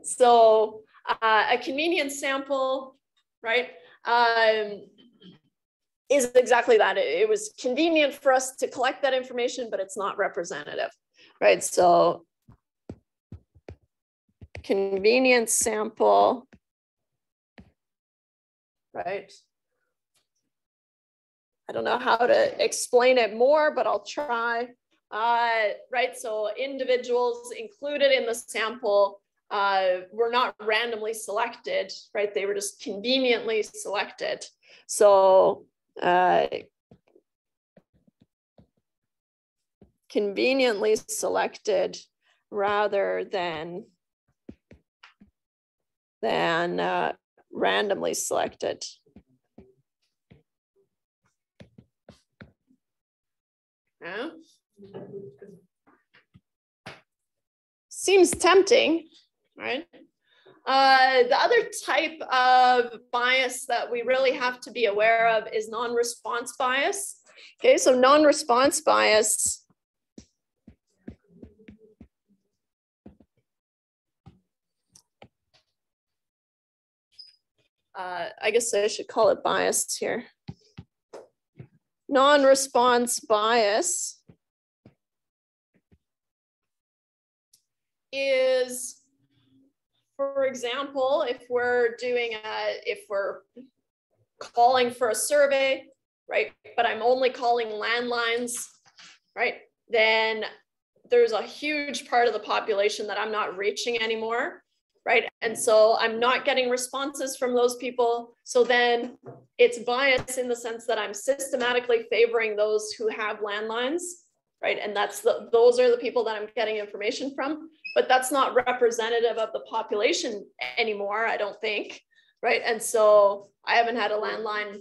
So a convenience sample, right, is exactly that. It was convenient for us to collect that information, but it's not representative, right? So convenience sample, right? I don't know how to explain it more, but I'll try. Right, so individuals included in the sample were not randomly selected, right? They were just conveniently selected. So conveniently selected rather than randomly selected. Yeah. Seems tempting, right? The other type of bias that we really have to be aware of is non-response bias. Okay, so non-response bias I guess I should call it bias here. Non-response bias is, for example, if we're calling for a survey, right, but I'm only calling landlines, right, then there's a huge part of the population that I'm not reaching anymore, right? And so I'm not getting responses from those people. So then it's bias in the sense that I'm systematically favoring those who have landlines, right? And those are the people that I'm getting information from, but that's not representative of the population anymore, I don't think, right? And so I haven't had a landline.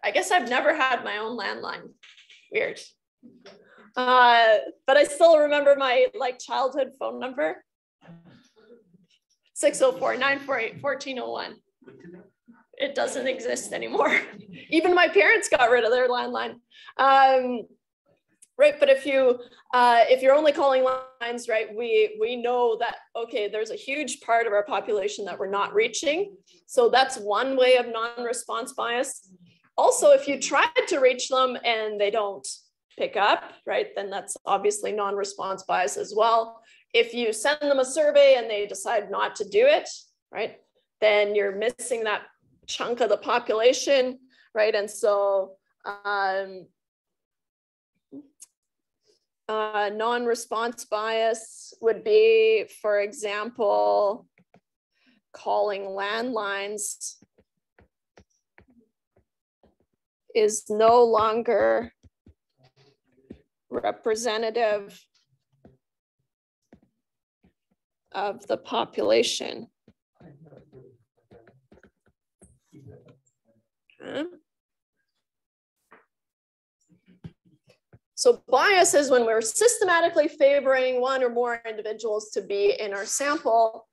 I guess I've never had my own landline. Weird. But I still remember my childhood phone number. 604-948-1401. It doesn't exist anymore. Even my parents got rid of their landline. Right, but if you're only calling lines, right, we know that, okay, there's a huge part of our population that we're not reaching. So that's one way of non-response bias. Also, if you tried to reach them and they don't pick up, right, then that's obviously non-response bias as well. If you send them a survey and they decide not to do it, right, then you're missing that chunk of the population, right? And so non-response bias would be, for example, calling landlines is no longer representative of the population. Okay. So bias is when we're systematically favoring one or more individuals to be in our sample.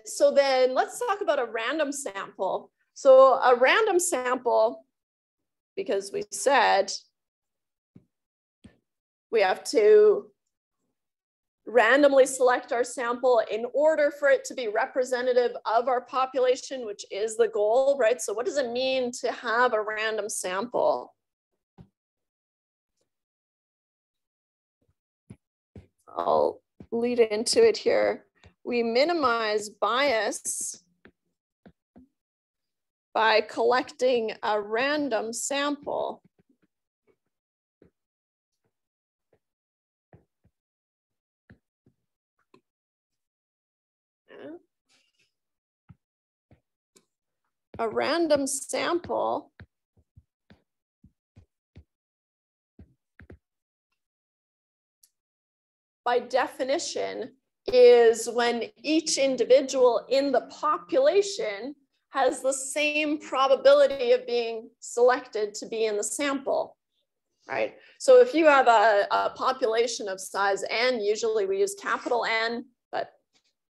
So then let's talk about a random sample. So a random sample, because we said we have to randomly select our sample in order for it to be representative of our population, which is the goal, right? So what does it mean to have a random sample? I'll lead into it here. We minimize bias by collecting a random sample. A random sample by definition is when each individual in the population has the same probability of being selected to be in the sample, right? So if you have a population of size N, usually we use capital N, but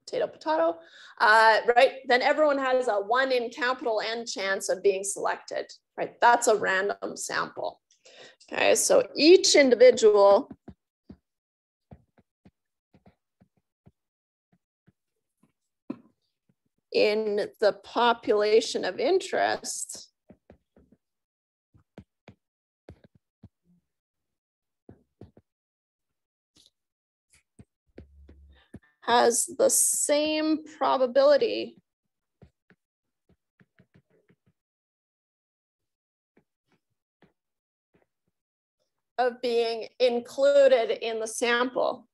potato, potato, right? Then everyone has a 1 in capital N chance of being selected, right? That's a random sample. Okay, so each individual in the population of interest has the same probability of being included in the sample.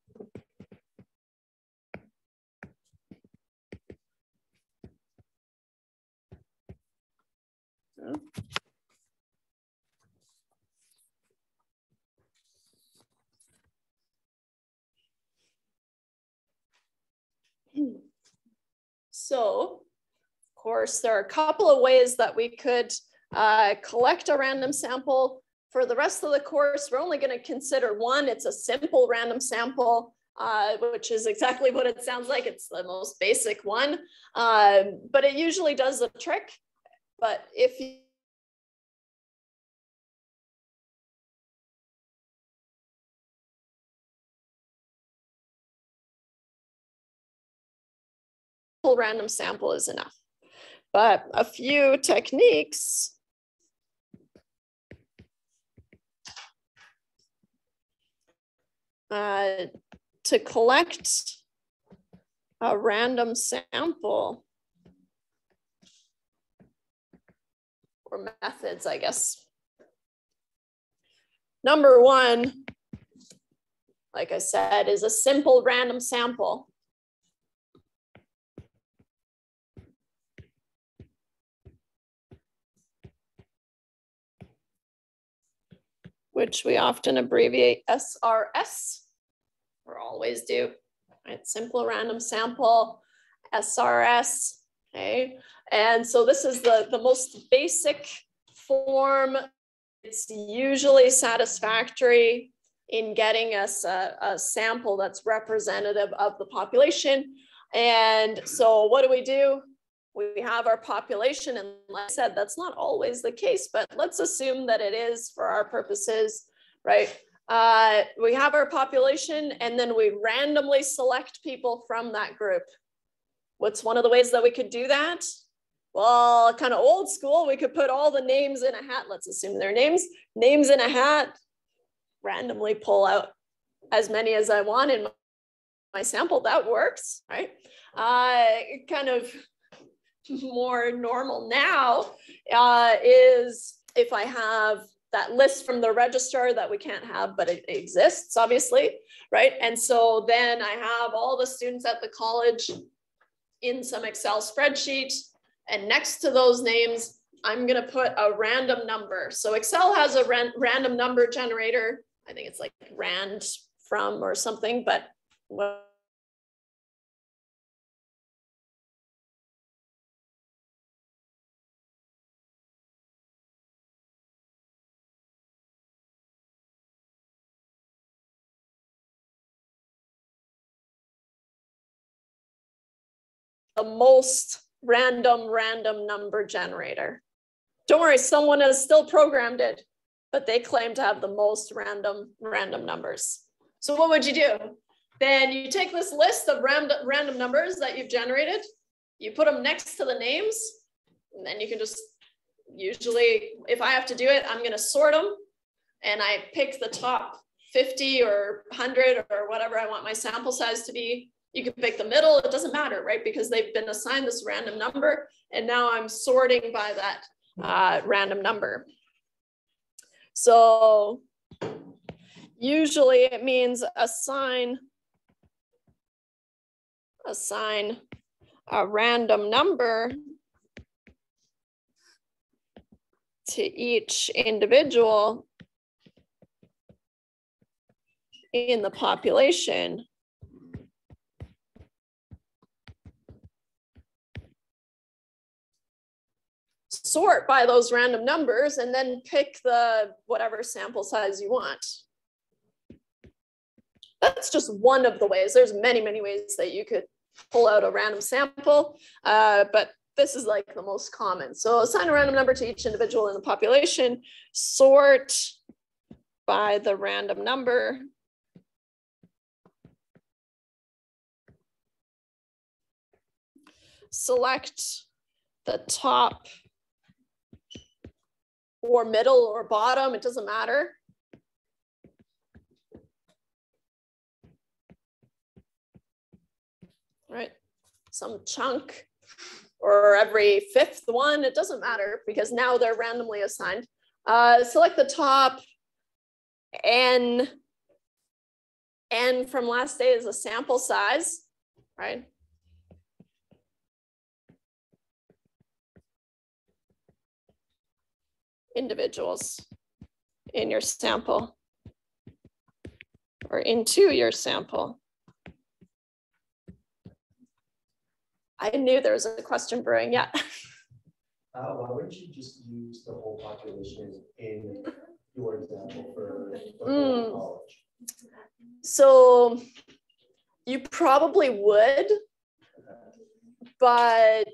So, of course, there are a couple of ways that we could collect a random sample. For the rest of the course, we're only going to consider one. It's a simple random sample, which is exactly what it sounds like. It's the most basic one, but it usually does the trick. But if you random sample is enough. But a few techniques to collect a random sample, or methods, I guess. Number one, like I said, is a simple random sample. Which we often abbreviate SRS, or always do, right? Simple random sample, SRS, okay? And so this is the most basic form. It's usually satisfactory in getting us a sample that's representative of the population. And so what do? We have our population, and like I said, that's not always the case, but let's assume that it is for our purposes, right? We have our population, and then we randomly select people from that group. What's one of the ways that we could do that? Well, kind of old school, we could put all the names in a hat. Let's assume their names in a hat, randomly pull out as many as I want in my sample. That works, right? Kind of more normal now is if I have that list from the registrar that we can't have, but it exists, obviously, right? And so then I have all the students at the college in some Excel spreadsheet, and next to those names, I'm gonna put a random number. So Excel has a random number generator. I think it's like rand from or something, but the most random number generator. Don't worry, someone has still programmed it, but they claim to have the most random numbers. So what would you do? Then you take this list of random numbers that you've generated, you put them next to the names, and then you can just, usually, if I have to do it, I'm going to sort them, and I pick the top 50 or 100 or whatever I want my sample size to be. You can pick the middle, it doesn't matter, right? Because they've been assigned this random number, and now I'm sorting by that random number. So usually it means assign a random number to each individual in the population. Sort by those random numbers, and then pick the whatever sample size you want. That's just one of the ways. There's many ways that you could pull out a random sample, but this is like the most common. So assign a random number to each individual in the population, sort by the random number. Select the top or middle or bottom, it doesn't matter. Right, some chunk or every fifth one, it doesn't matter because now they're randomly assigned. Select the top, N from last day is a sample size, right? Individuals in your sample or into your sample. I knew there was a question brewing, yeah. Why wouldn't you just use the whole population in your example for the whole college? So you probably would, but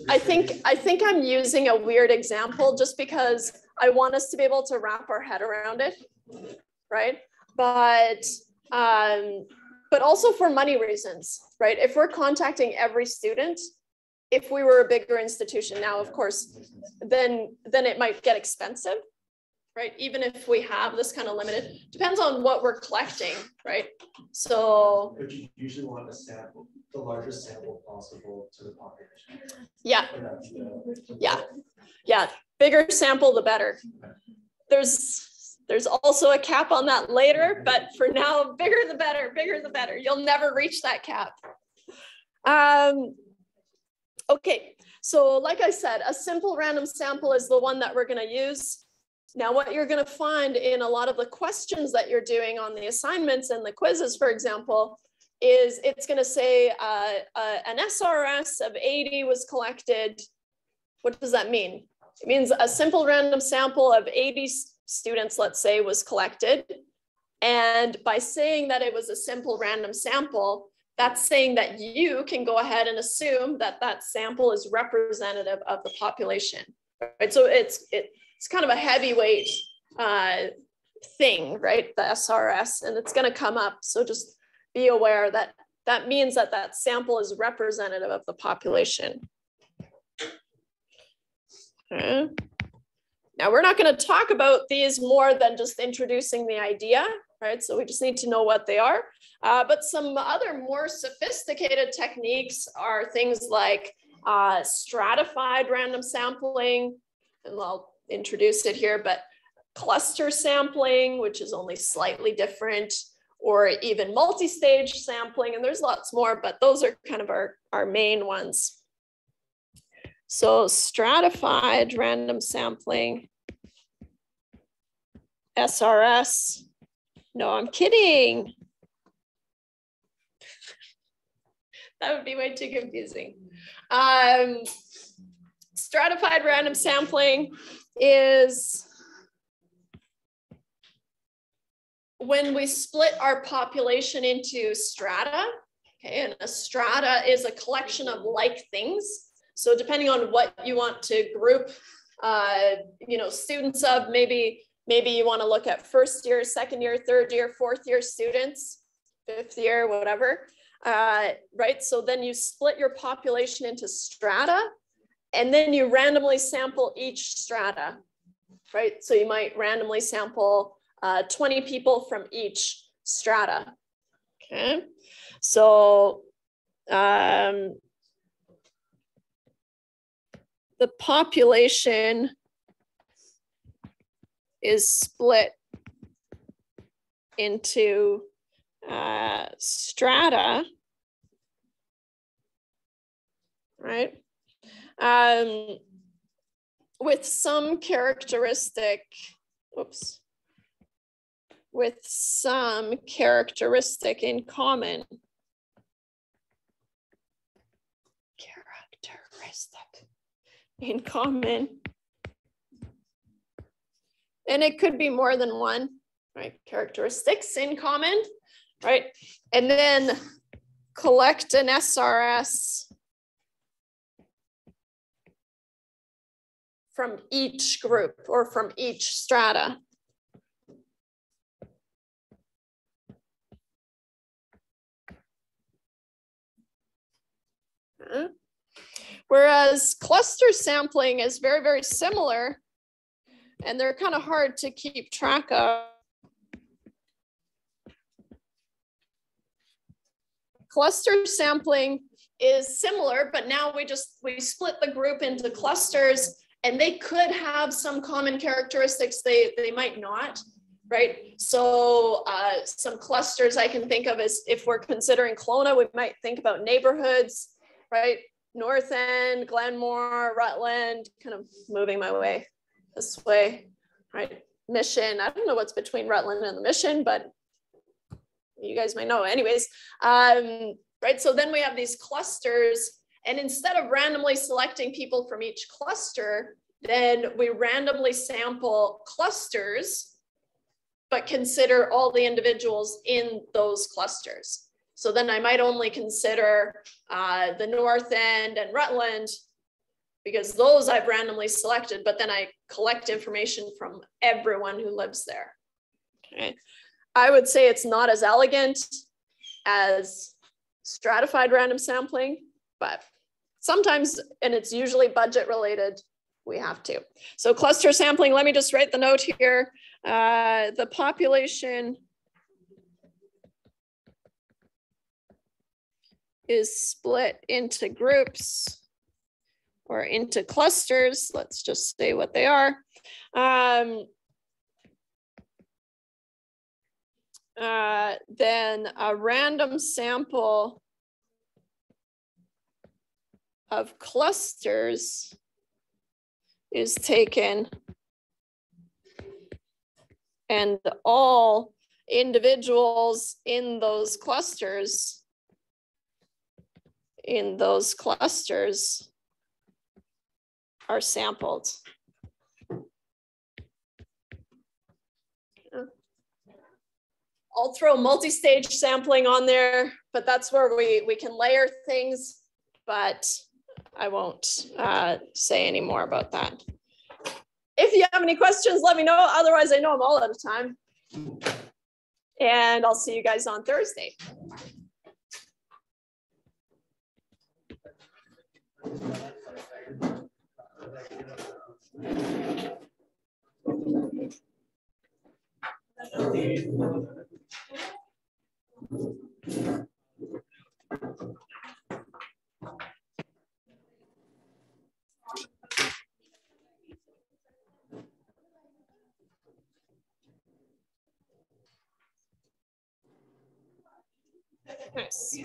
I think I'm using a weird example just because I want us to be able to wrap our head around it, right? But also for money reasons, right? If we're contacting every student, if we were a bigger institution now, of course, then it might get expensive, right? Even if we have this kind of limited, depends on what we're collecting, right? So. But you usually want a sample, the largest sample possible to the population. Yeah. Yeah. Bigger sample, the better. There's also a cap on that later, but for now, bigger the better, bigger the better. You'll never reach that cap. Okay, so like I said, a simple random sample is the one that we're going to use. Now, what you're going to find in a lot of the questions that you're doing on the assignments and the quizzes, for example, is it's going to say an SRS of 80 was collected. What does that mean? It means a simple random sample of 80 students, let's say, was collected. And by saying that it was a simple random sample, that's saying that you can go ahead and assume that that sample is representative of the population, right? So it's kind of a heavyweight thing, right? The SRS, and it's going to come up. So just be aware that that means that that sample is representative of the population. Okay. Now we're not going to talk about these more than just introducing the idea, right? So we just need to know what they are. But some other more sophisticated techniques are things like stratified random sampling, and I'll introduce it here, but cluster sampling, which is only slightly different, or even multi-stage sampling, and there's lots more, but those are kind of our main ones. So stratified random sampling, SRS. No, I'm kidding. That would be way too confusing. Stratified random sampling is when we split our population into strata, okay, and a strata is a collection of like things. So depending on what you want to group, students of, maybe you want to look at first year, second year, third year, fourth year students, fifth year, whatever, right? So then you split your population into strata, and then you randomly sample each strata, right? So you might randomly sample 20 people from each strata, okay? So the population is split into strata, right? With some characteristic, with some characteristic in common. Characteristic in common. And it could be more than one, right? Characteristics in common, right? And then collect an SRS from each group or from each strata. Whereas cluster sampling is very, very similar, and they're kind of hard to keep track of. Cluster sampling is similar, but now we split the group into clusters, and they could have some common characteristics, they might not, right? So some clusters I can think of is, if we're considering Kelowna, we might think about neighborhoods, right? North End, Glenmore, Rutland, kind of moving my way this way, right? Mission, I don't know what's between Rutland and the Mission, but you guys might know. Anyways, right, so then we have these clusters, and instead of randomly selecting people from each cluster, then we randomly sample clusters, but consider all the individuals in those clusters. So then I might only consider the North End and Rutland, because those I've randomly selected, but then I collect information from everyone who lives there. Okay. I would say it's not as elegant as stratified random sampling, but sometimes, and it's usually budget related, we have to. So cluster sampling, let me just write the note here. The population is split into groups or into clusters. Let's just say what they are. Then a random sample of clusters is taken, and all individuals in those clusters are sampled. I'll throw multi-stage sampling on there, but that's where we can layer things, but I won't say any more about that. If you have any questions, let me know. Otherwise, I know I'm all out of time. And I'll see you guys on Thursday. Nice.